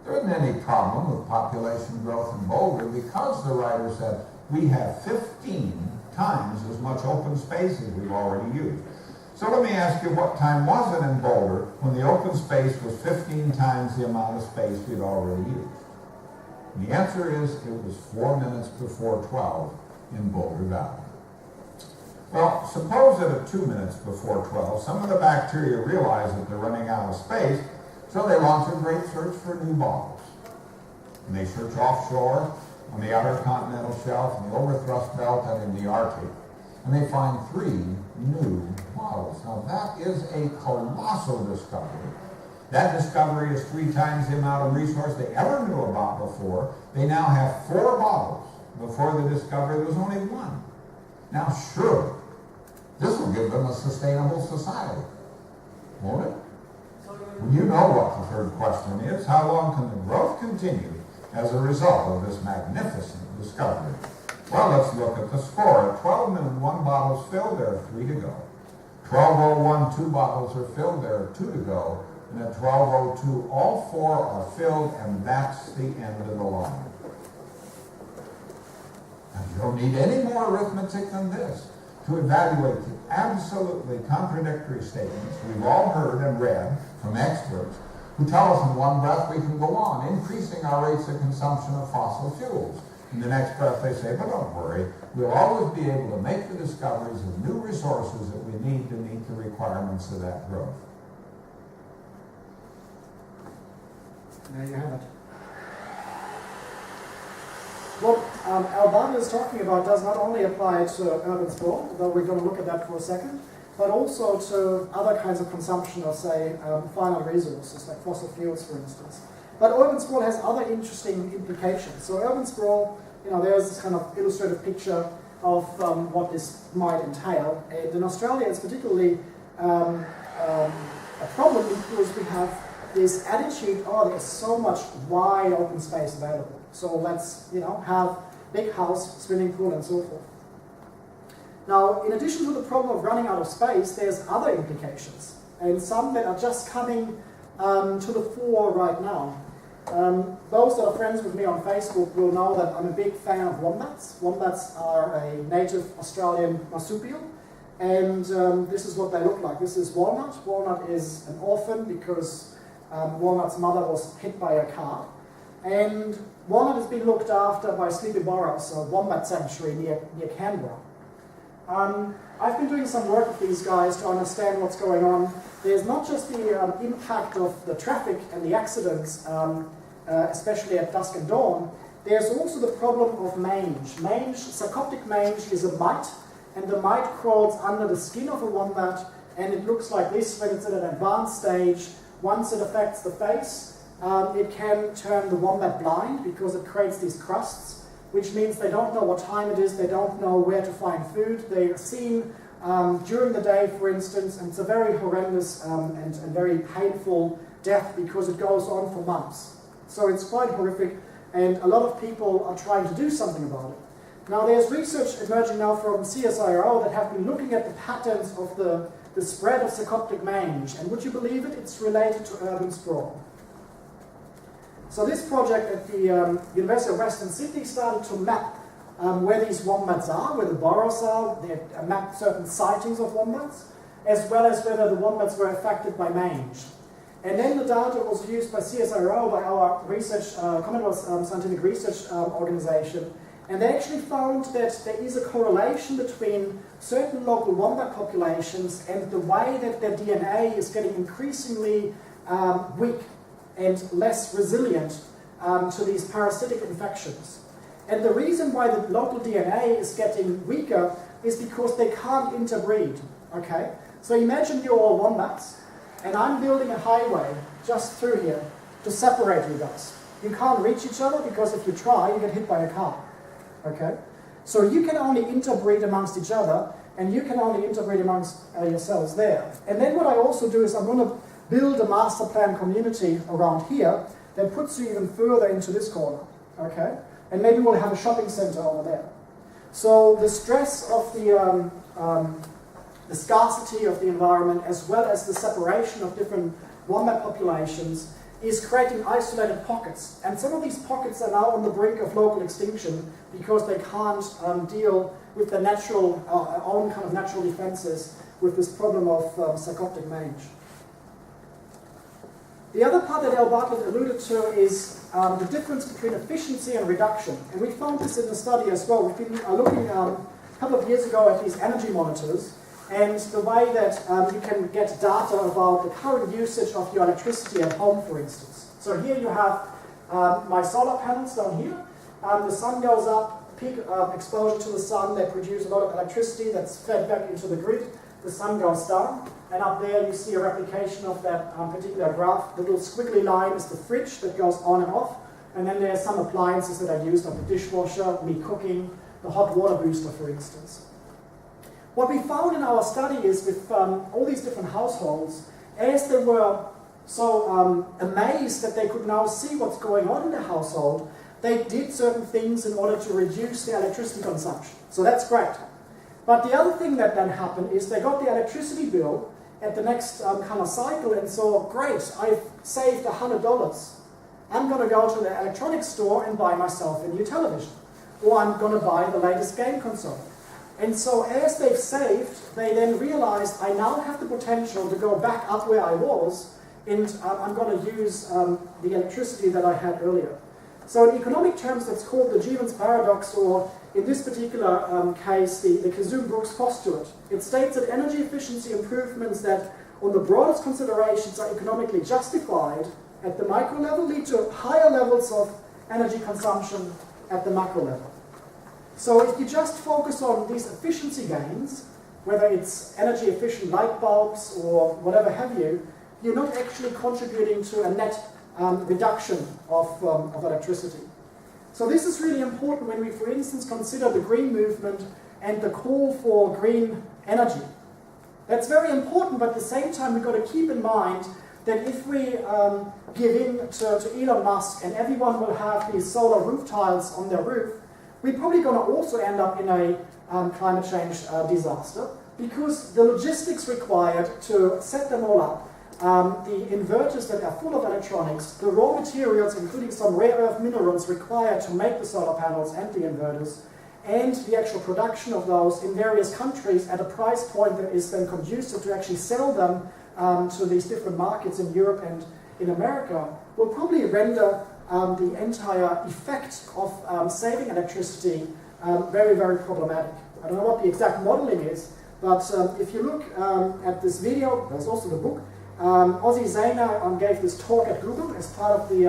there isn't any problem with population growth in Boulder because, the writer said, we have 15 times as much open space as we've already used. So let me ask you, what time was it in Boulder when the open space was 15 times the amount of space we'd already used? And the answer is it was 4 minutes before 12 in Boulder Valley. Well, suppose that at 2 minutes before 12, some of the bacteria realize that they're running out of space, so they launch a great search for new bottles. And they search offshore, on the outer continental shelf, in the overthrust belt, and in the Arctic. And they find 3 new bottles. Now that is a colossal discovery. That discovery is 3 times the amount of resource they ever knew about before. They now have 4 bottles. Before the discovery, there was only 1. Now sure, this will give them a sustainable society, won't it? Well, you know what the third question is. How long can the growth continue as a result of this magnificent discovery? Well, let's look at the score. At 12 noon, 1 bottle's filled, there are 3 to go. 12:01, 2 bottles are filled, there are 2 to go. And at 12:02, all 4 are filled, and that's the end of the line. Now, you don't need any more arithmetic than this to evaluate the absolutely contradictory statements we've all heard and read from experts who tell us in one breath we can go on increasing our rates of consumption of fossil fuels In the next breath they say, but don't worry, we'll always be able to make the discoveries of new resources that we need to meet the requirements of that growth. There you have it. What Alban is talking about does not only apply to urban sprawl, though we're going to look at that for a second, but also to other kinds of consumption of, say, finite resources, like fossil fuels, for instance. But urban sprawl has other interesting implications. So urban sprawl, there's this kind of illustrative picture of what this might entail. And in Australia, it's particularly a problem because we have this attitude, oh, there's so much wide open space available. So let's, have big house, swimming pool, and so forth. Now, in addition to the problem of running out of space, there's other implications, and some that are just coming to the fore right now. Those that are friends with me on Facebook will know that I'm a big fan of wombats. Wombats are a native Australian marsupial, and this is what they look like. This is Walnut. Walnut is an orphan because Walnut's mother was hit by a car. And Walnut has been looked after by Sleepy Burrows, a wombat sanctuary near Canberra. I've been doing some work with these guys to understand what's going on. There's not just the impact of the traffic and the accidents, especially at dusk and dawn, there's also the problem of mange. Mange, sarcoptic mange, is a mite, and the mite crawls under the skin of a wombat, and it looks like this when it's at an advanced stage. Once it affects the face, it can turn the wombat blind because it creates these crusts, which means they don't know what time it is, they don't know where to find food. They are seen during the day, for instance, and it's a very horrendous and very painful death because it goes on for months. So it's quite horrific, and a lot of people are trying to do something about it. Now there's research emerging now from CSIRO that have been looking at the patterns of the spread of sarcoptic mange, and would you believe it, it's related to urban sprawl. So this project at the University of Western Sydney started to map where these wombats are, where the burrows are. They mapped certain sightings of wombats, as well as whether the wombats were affected by mange. And then the data was used by CSIRO, by our research, Commonwealth Scientific Research Organisation, and they actually found that there is a correlation between certain local wombat populations and the way that their DNA is getting increasingly weak and less resilient to these parasitic infections. And the reason why the local DNA is getting weaker is because they can't interbreed, okay? So imagine you're all wombats, and I'm building a highway just through here to separate you guys. You can't reach each other because if you try, you get hit by a car, okay? So you can only interbreed amongst each other, and you can only interbreed amongst yourselves there. And then what I also do is I'm going to build a master plan community around here that puts you even further into this corner, okay? And maybe we'll have a shopping center over there. So the stress of the scarcity of the environment, as well as the separation of different wombat populations, is creating isolated pockets. And some of these pockets are now on the brink of local extinction because they can't deal with the natural, own kind of natural defenses with this problem of sarcoptic mange. The other part that Al Bartlett alluded to is the difference between efficiency and reduction. And we found this in the study as well. We've been looking a couple of years ago at these energy monitors and the way that you can get data about the current usage of your electricity at home, for instance. So here you have my solar panels down here. The sun goes up, peak exposure to the sun, they produce a lot of electricity that's fed back into the grid. The sun goes down, and up there you see a replication of that particular graph. The little squiggly line is the fridge that goes on and off, and then there are some appliances that are used, like the dishwasher, me cooking, the hot water booster, for instance. What we found in our study is with all these different households, as they were so amazed that they could now see what's going on in the household, they did certain things in order to reduce their electricity consumption. So that's great. But the other thing that then happened is they got the electricity bill at the next kind of cycle and saw, great, I've saved $100. I'm going to go to the electronics store and buy myself a new television. Or I'm going to buy the latest game console. And so as they've saved, they then realized, I now have the potential to go back up where I was, and I'm going to use the electricity that I had earlier. So in economic terms, that's called the Jevons paradox, or in this particular case, the Kazum-Brooks postulate. It states that energy efficiency improvements that, on the broadest considerations, are economically justified at the micro level lead to higher levels of energy consumption at the macro level. So if you just focus on these efficiency gains, whether it's energy efficient light bulbs or whatever have you, you're not actually contributing to a net reduction of electricity. So this is really important when we, for instance, consider the green movement and the call for green energy. That's very important, but at the same time we've got to keep in mind that if we give in to Elon Musk and everyone will have these solar roof tiles on their roof, we're probably going to also end up in a climate change disaster, because the logistics required to set them all up, the inverters that are full of electronics, the raw materials, including some rare earth minerals required to make the solar panels and the inverters, and the actual production of those in various countries at a price point that is then conducive to actually sell them to these different markets in Europe and in America, will probably render the entire effect of saving electricity very, very problematic. I don't know what the exact modeling is, but if you look at this video, there's also the book. Ozzy Zayner gave this talk at Google as part of the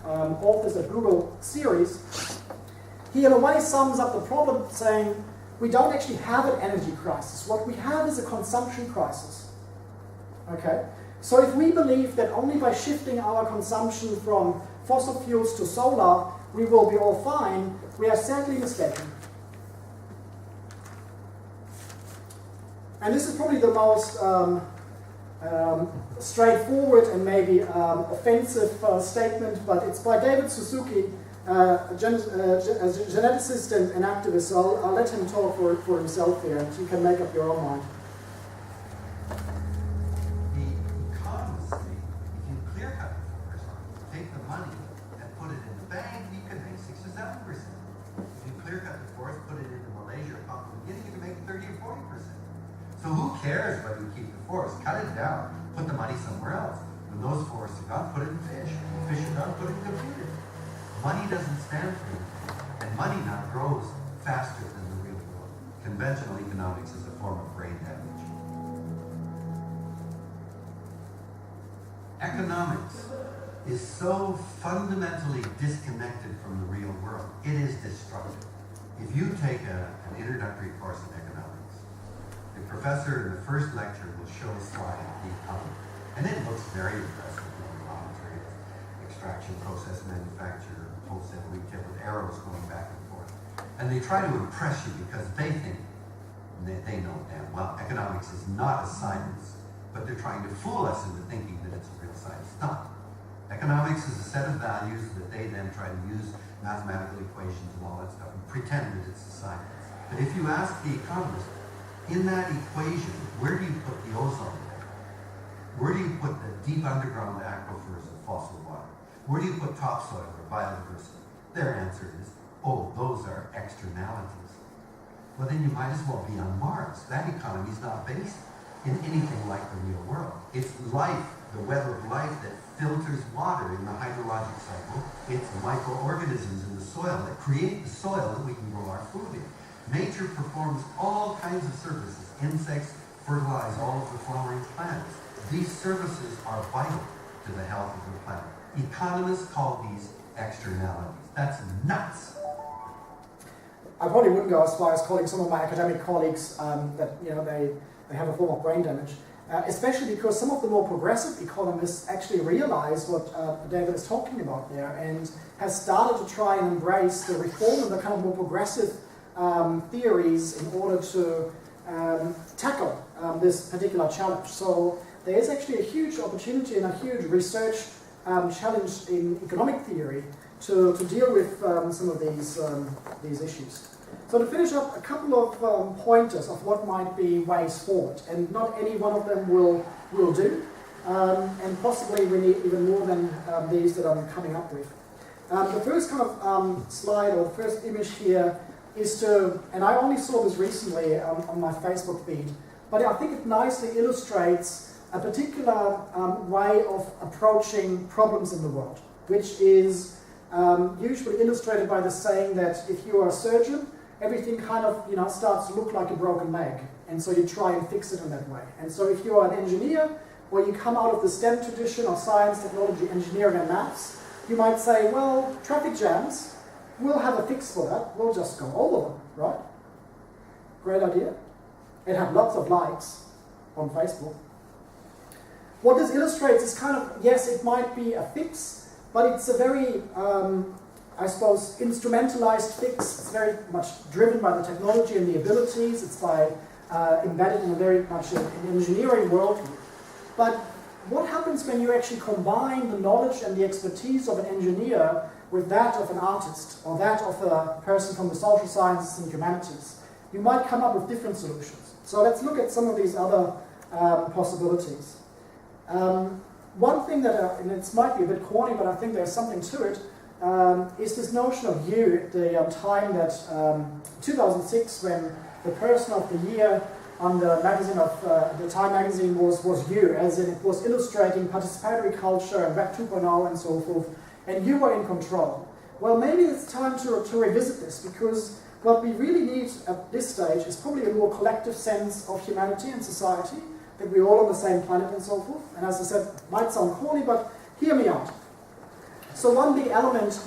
Authors at Google series. He in a way sums up the problem saying we don't actually have an energy crisis. What we have is a consumption crisis. Okay? So if we believe that only by shifting our consumption from fossil fuels to solar we will be all fine, we are sadly mistaken. And this is probably the most straightforward and maybe offensive statement, but it's by David Suzuki, a geneticist and activist, so I'll let him talk for himself here, and you can make up your own mind. The economists say if you clear cut the forest, take the money and put it in the bank, you can make 6 or 7%. If you clear cut the forest, put it into Malaysia or Papua New Guinea, you can make 30 or 40%. So who cares whether you keep the forest? Cut it down, put the money somewhere else. When those forests are gone, put it in fish. When fish are gone, put it in computers. Money doesn't stand for anything, and money now grows faster than the real world. Conventional economics is a form of brain damage. Economics is so fundamentally disconnected from the real world, it is destructive. If you take an introductory course in economics, the professor in the first lecture will show a slide of the economy, and it looks very impressive. Raw materials, extraction, process, manufacture, wholesale, retail, with arrows going back and forth. And they try to impress you because they think they know damn well economics is not a science, but they're trying to fool us into thinking that it's a real science. It's not. Economics is a set of values that they then try to use mathematical equations and all that stuff and pretend that it's a science. But if you ask the economist, in that equation, where do you put the ozone layer? Where do you put the deep underground aquifers of fossil water? Where do you put topsoil or biodiversity? Their answer is, oh, those are externalities. Well, then you might as well be on Mars. That economy is not based in anything like the real world. It's life, the web of life that filters water in the hydrologic cycle. It's microorganisms in the soil that create the soil that we can grow our food in. Nature performs all kinds of services. Insects fertilize all of the flowering plants. These services are vital to the health of the planet. Economists call these externalities. That's nuts. I probably wouldn't go as far as calling some of my academic colleagues that they have a form of brain damage, especially because some of the more progressive economists actually realize what David is talking about there and has started to try and embrace the reform and the kind of more progressive theories in order to tackle this particular challenge. So there is actually a huge opportunity and a huge research challenge in economic theory to deal with some of these issues. So to finish up, a couple of pointers of what might be ways forward, and not any one of them will do, and possibly we need even more than these that I'm coming up with. The first kind of slide or the first image here is to, and I only saw this recently on my Facebook feed, but I think it nicely illustrates a particular way of approaching problems in the world, which is usually illustrated by the saying that if you are a surgeon, everything kind of starts to look like a broken leg, and so you try and fix it in that way. And so if you are an engineer, or you come out of the STEM tradition of science, technology, engineering, and maths, you might say, well, traffic jams, we'll have a fix for that. We'll just go over them, right? Great idea. It had lots of likes on Facebook. What this illustrates is kind of, yes, it might be a fix, but it's a very, I suppose, instrumentalized fix. It's very much driven by the technology and the abilities. It's embedded in a very much an engineering world. But what happens when you actually combine the knowledge and the expertise of an engineer with that of an artist, or that of a person from the social sciences and humanities? You might come up with different solutions. So let's look at some of these other possibilities. One thing that, and it might be a bit corny, but I think there's something to it, is this notion of you at the time that 2006, when the person of the year on the magazine of the Time magazine was you, as in it was illustrating participatory culture and Web 2.0 and so forth, and you were in control. Well, maybe it's time to revisit this, because what we really need at this stage is probably a more collective sense of humanity and society, that we're all on the same planet and so forth. And as I said, it might sound corny, but hear me out. So one big element,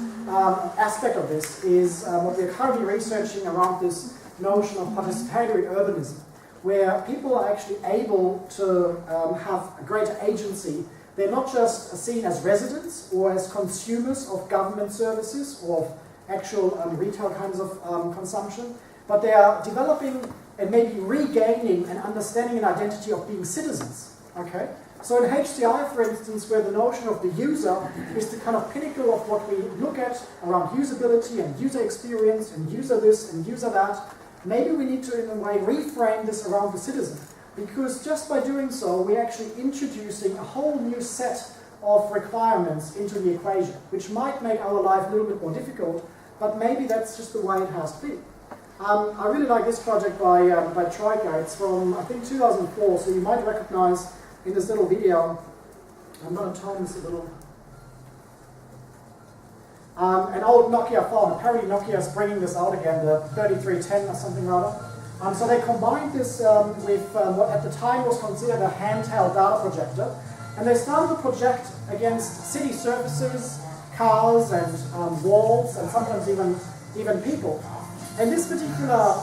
aspect of this is what we're currently researching around this notion of participatory urbanism, where people are actually able to have a greater agency. They're not just seen as residents or as consumers of government services or of actual retail kinds of consumption, but they are developing and maybe regaining an understanding and identity of being citizens. Okay? So in HCI, for instance, where the notion of the user is the kind of pinnacle of what we look at around usability and user experience and user this and user that, maybe we need to, in a way, reframe this around the citizen. Because just by doing so, we're actually introducing a whole new set of requirements into the equation, which might make our life a little bit more difficult, but maybe that's just the way it has to be. I really like this project by Troika. It's from, I think, 2004, so you might recognize in this little video, I'm going to tone this a little, an old Nokia phone. Apparently Nokia is bringing this out again, the 3310 or something rather. So they combined this with what at the time was considered a handheld data projector, and they started to project against city surfaces, cars and walls, and sometimes even people. And this particular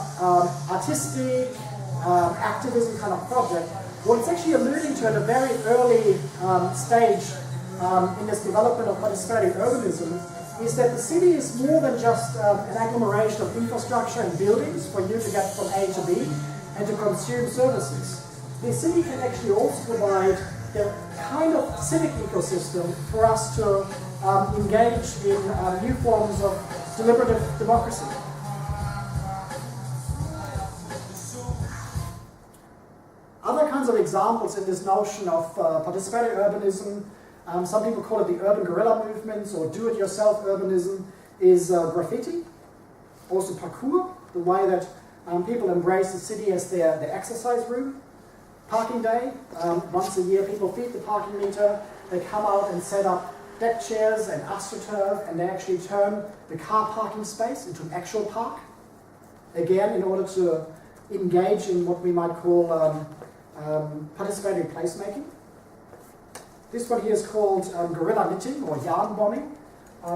artistic activism kind of project, what it's actually alluding to at a very early stage in this development of participatory urbanism is that the city is more than just an agglomeration of infrastructure and buildings for you to get from A to B and to consume services. The city can actually also provide the kind of civic ecosystem for us to engage in new forms of deliberative democracy. Other kinds of examples in this notion of participatory urbanism, some people call it the urban guerrilla movements or do-it-yourself urbanism, is graffiti, also parkour, the way that people embrace the city as their exercise room. Parking day, once a year people feed the parking meter, they come out and set up deck chairs and astroturf, and they actually turn the car parking space into an actual park. Again, in order to engage in what we might call participatory placemaking. This one here is called guerrilla knitting or yarn bombing.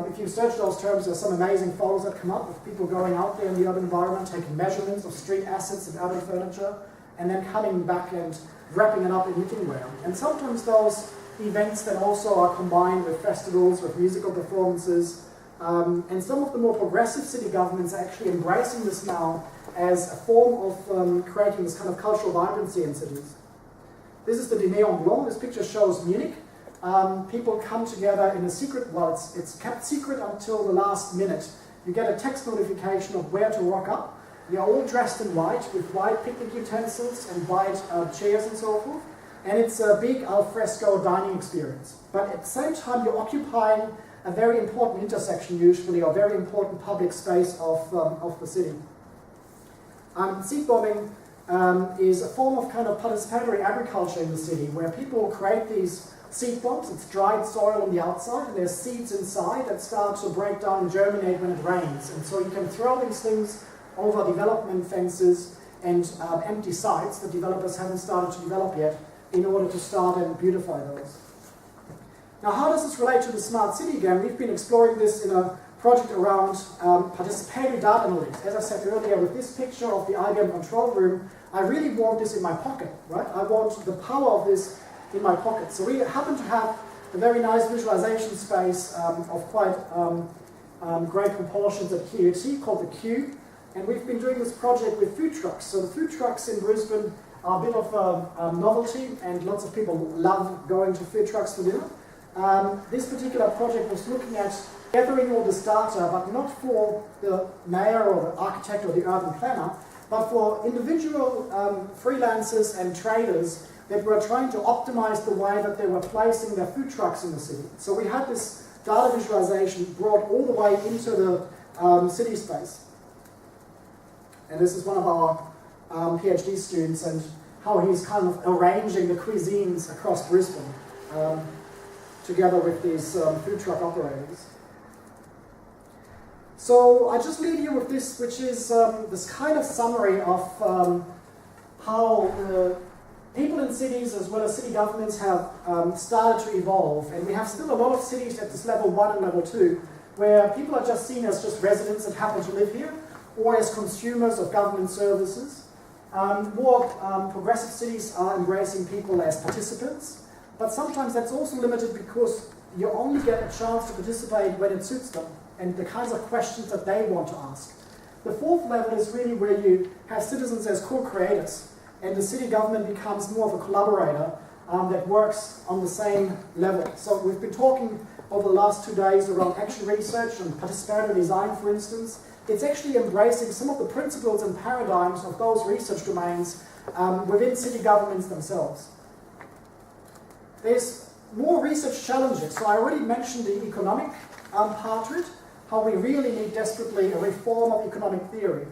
If you search those terms, there's some amazing photos that come up of people going out there in the urban environment, taking measurements of street assets and urban furniture, and then coming back and wrapping it up in knitting wear. And sometimes those events then also are combined with festivals, with musical performances, and some of the more progressive city governments are actually embracing this now as a form of creating this kind of cultural vibrancy in cities. This is the Dîner en Blanc. This picture shows Munich. People come together in a secret, well, it's kept secret until the last minute. You get a text notification of where to rock up. You're all dressed in white with white picnic utensils and white chairs and so forth. And it's a big al fresco dining experience. But at the same time, you're occupying a very important intersection usually, or very important public space of the city. Seed bombing is a form of kind of participatory agriculture in the city, where people create these seed bombs. It's dried soil on the outside, and there's seeds inside that start to break down and germinate when it rains. And so you can throw these things over development fences and empty sites that developers haven't started to develop yet in order to start and beautify those. Now, how does this relate to the smart city again? We've been exploring this in a project around participatory data analytics. As I said earlier, with this picture of the IBM control room, I really want this in my pocket, right? I want the power of this in my pocket. So we happen to have a very nice visualization space of quite great proportions at QUT called the Cube. And we've been doing this project with food trucks. So the food trucks in Brisbane are a bit of a novelty, and lots of people love going to food trucks for dinner. This particular project was looking at gathering all this data, but not for the mayor or the architect or the urban planner, but for individual freelancers and traders that were trying to optimize the way that they were placing their food trucks in the city. So we had this data visualization brought all the way into the city space. And this is one of our PhD students, and how he's kind of arranging the cuisines across Brisbane together with these food truck operators. So I just leave you with this, which is this kind of summary of how people in cities as well as city governments have started to evolve. And we have still a lot of cities at this level 1 and level 2, where people are just seen as just residents that happen to live here, or as consumers of government services. More progressive cities are embracing people as participants, but sometimes that's also limited because you only get a chance to participate when it suits them and the kinds of questions that they want to ask. The fourth level is really where you have citizens as co-creators, and the city government becomes more of a collaborator that works on the same level. So we've been talking over the last 2 days around action research and participatory design, for instance. It's actually embracing some of the principles and paradigms of those research domains within city governments themselves. There's more research challenges. So I already mentioned the economic part to it, how we really need desperately a reform of economic theory.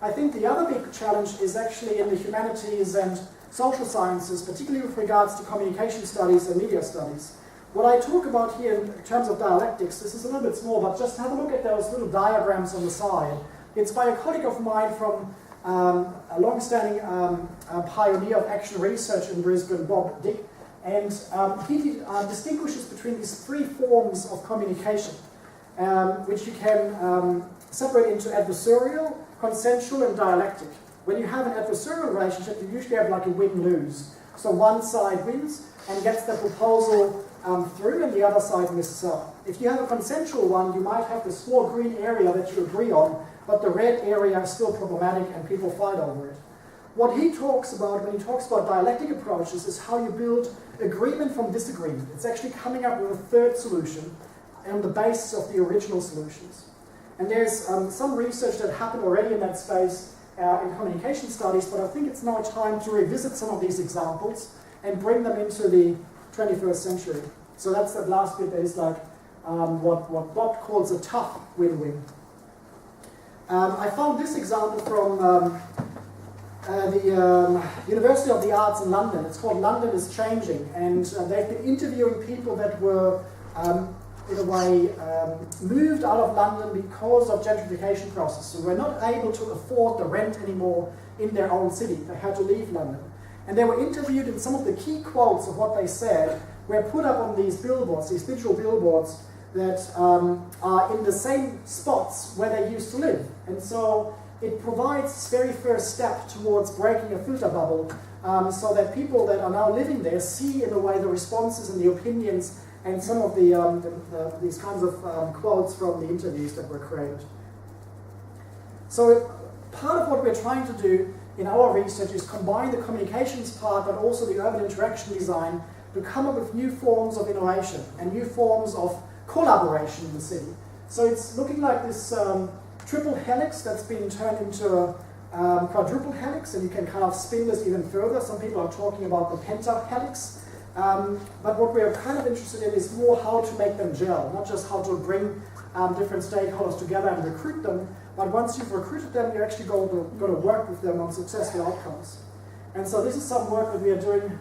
I think the other big challenge is actually in the humanities and social sciences, particularly with regards to communication studies and media studies. What I talk about here in terms of dialectics, this is a little bit small, but just have a look at those little diagrams on the side. It's by a colleague of mine from a long-standing pioneer of action research in Brisbane, Bob Dick, and he distinguishes between these 3 forms of communication, which you can separate into adversarial, consensual, and dialectic. When you have an adversarial relationship, you usually have like a win-lose. So one side wins and gets the proposal through, and the other side misses out. If you have a consensual one, you might have the small green area that you agree on, but the red area is still problematic and people fight over it. What he talks about when he talks about dialectic approaches is how you build agreement from disagreement. It's actually coming up with a third solution on the basis of the original solutions. And there's some research that happened already in that space in communication studies, but I think it's now time to revisit some of these examples and bring them into the 21st century. So that's that last bit that is like what Bob calls a tough win-win. I found this example from the University of the Arts in London. It's called London is Changing, and they've been interviewing people that were in a way moved out of London because of gentrification process. So we're not able to afford the rent anymore in their own city. They had to leave London. And they were interviewed, and some of the key quotes of what they said were put up on these billboards, these digital billboards that are in the same spots where they used to live. And so it provides this very first step towards breaking a filter bubble so that people that are now living there see in a way the responses and the opinions and some of these kinds of quotes from the interviews that were created. So part of what we're trying to do in our research is combine the communications part but also the urban interaction design to come up with new forms of innovation and new forms of collaboration in the city. So it's looking like this triple helix that's been turned into a quadruple helix, and you can kind of spin this even further. Some people are talking about the pentahelix. But what we're kind of interested in is more how to make them gel, not just how to bring different stakeholders together and recruit them, but once you've recruited them, you're actually going to work with them on successful outcomes. And so this is some work that we are doing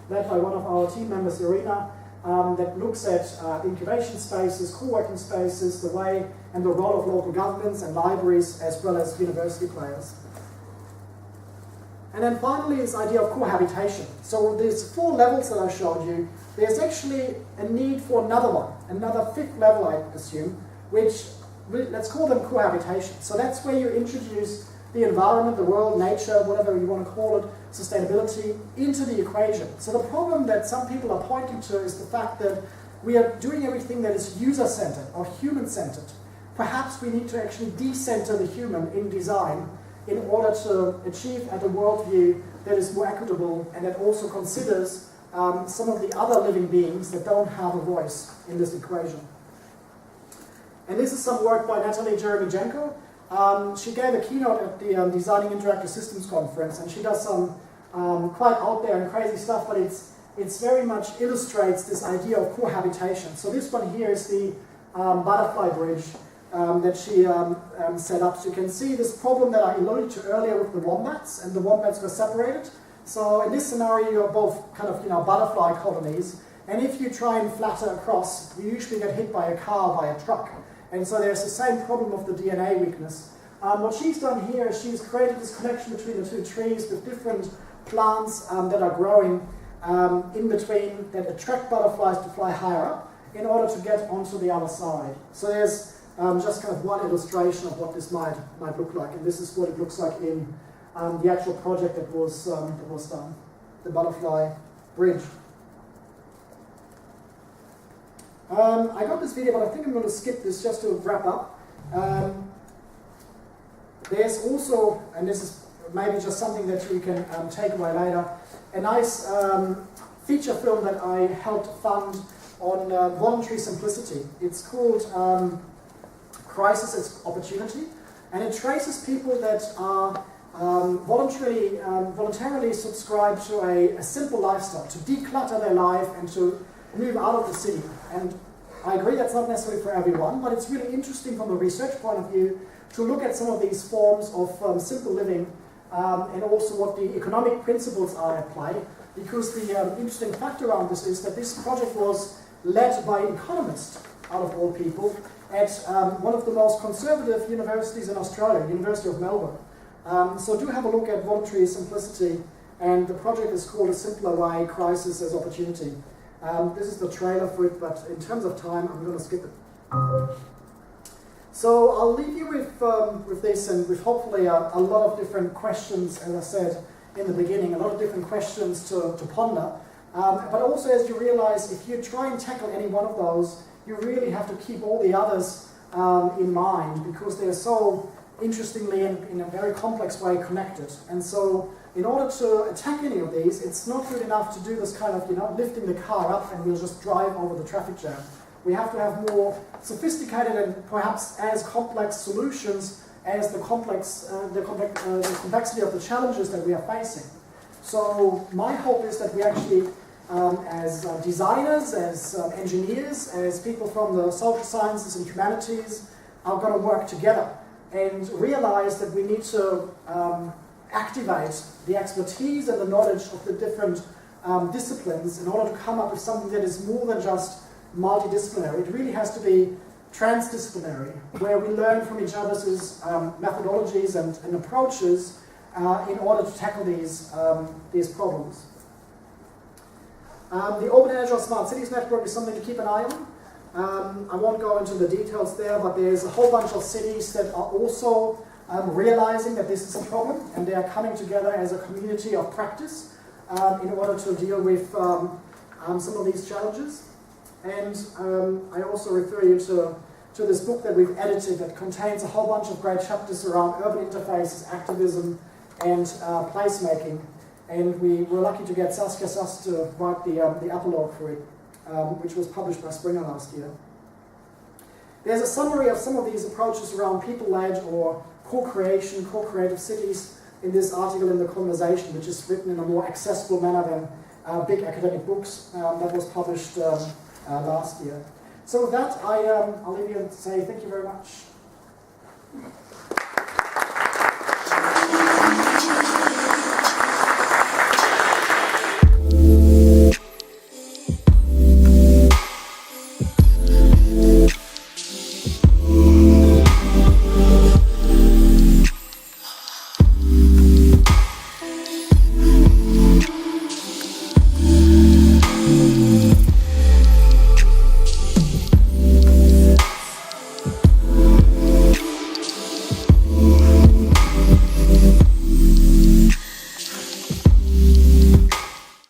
led by one of our team members, Irina, that looks at incubation spaces, co-working spaces, the way and the role of local governments and libraries, as well as university players. And then finally, this idea of cohabitation. So there's 4 levels that I showed you. There's actually a need for another one, another 5th level, I assume, which, let's call them cohabitation. So that's where you introduce the environment, the world, nature, whatever you want to call it, sustainability, into the equation. So the problem that some people are pointing to is the fact that we are doing everything that is user-centered or human-centered. Perhaps we need to actually decenter the human in design in order to achieve a worldview that is more equitable and that also considers some of the other living beings that don't have a voice in this equation. And this is some work by Natalie Jeremijenko. She gave a keynote at the Designing Interactive Systems conference, and she does some quite out there and crazy stuff, but it's very much illustrates this idea of cohabitation. So this one here is the butterfly bridge that she set up. So you can see this problem that I alluded to earlier with the wombats, and the wombats were separated. So in this scenario, you're both kind of butterfly colonies, and if you try and flatter across, you usually get hit by a car, by a truck. And so there's the same problem of the DNA weakness. What she's done here is she's created this connection between the 2 trees with different plants that are growing in between that attract butterflies to fly higher up in order to get onto the other side. So there's just kind of one illustration of what this might look like, and this is what it looks like in the actual project that was done, the butterfly bridge. I got this video, but I think I'm going to skip this just to wrap up. There's also, and this is maybe just something that you can take away later, a nice feature film that I helped fund on voluntary simplicity. It's called Crisis as Opportunity, and it traces people that are voluntarily subscribe to a simple lifestyle, to declutter their life and to move out of the city. And I agree that's not necessarily for everyone, but it's really interesting from a research point of view to look at some of these forms of simple living and also what the economic principles are at play, because the interesting fact around this is that this project was led by an economist, out of all people, at one of the most conservative universities in Australia, University of Melbourne. So do have a look at voluntary simplicity, and the project is called A Simpler Way, Crisis as Opportunity. This is the trailer for it, but in terms of time, I'm going to skip it. So I'll leave you with this, and with hopefully a lot of different questions, as I said in the beginning, a lot of different questions to ponder. But also, as you realize, if you try and tackle any one of those, you really have to keep all the others in mind, because they're so interestingly and in a very complex way connected. And so in order to attack any of these, it's not good enough to do this kind of, lifting the car up and we'll just drive over the traffic jam. We have to have more sophisticated and perhaps as complex solutions as the complexity of the challenges that we are facing. So my hope is that we actually, as designers, as engineers, as people from the social sciences and humanities, are going to work together and realize that we need to activate the expertise and the knowledge of the different disciplines in order to come up with something that is more than just multidisciplinary. It really has to be transdisciplinary, where we learn from each other's methodologies and approaches in order to tackle these problems. The Open Agile Smart Cities Network is something to keep an eye on. I won't go into the details there, but there's a whole bunch of cities that are also realizing that this is a problem, and they are coming together as a community of practice in order to deal with some of these challenges. And I also refer you to this book that we've edited that contains a whole bunch of great chapters around urban interfaces, activism, and placemaking. And we were lucky to get Saskia Sass to write the epilogue for it, which was published by Springer last year. There's a summary of some of these approaches around people-led or co-creation, co-creative cities in this article in The Conversation, which is written in a more accessible manner than big academic books that was published last year. So with that, I'll leave you and say thank you very much.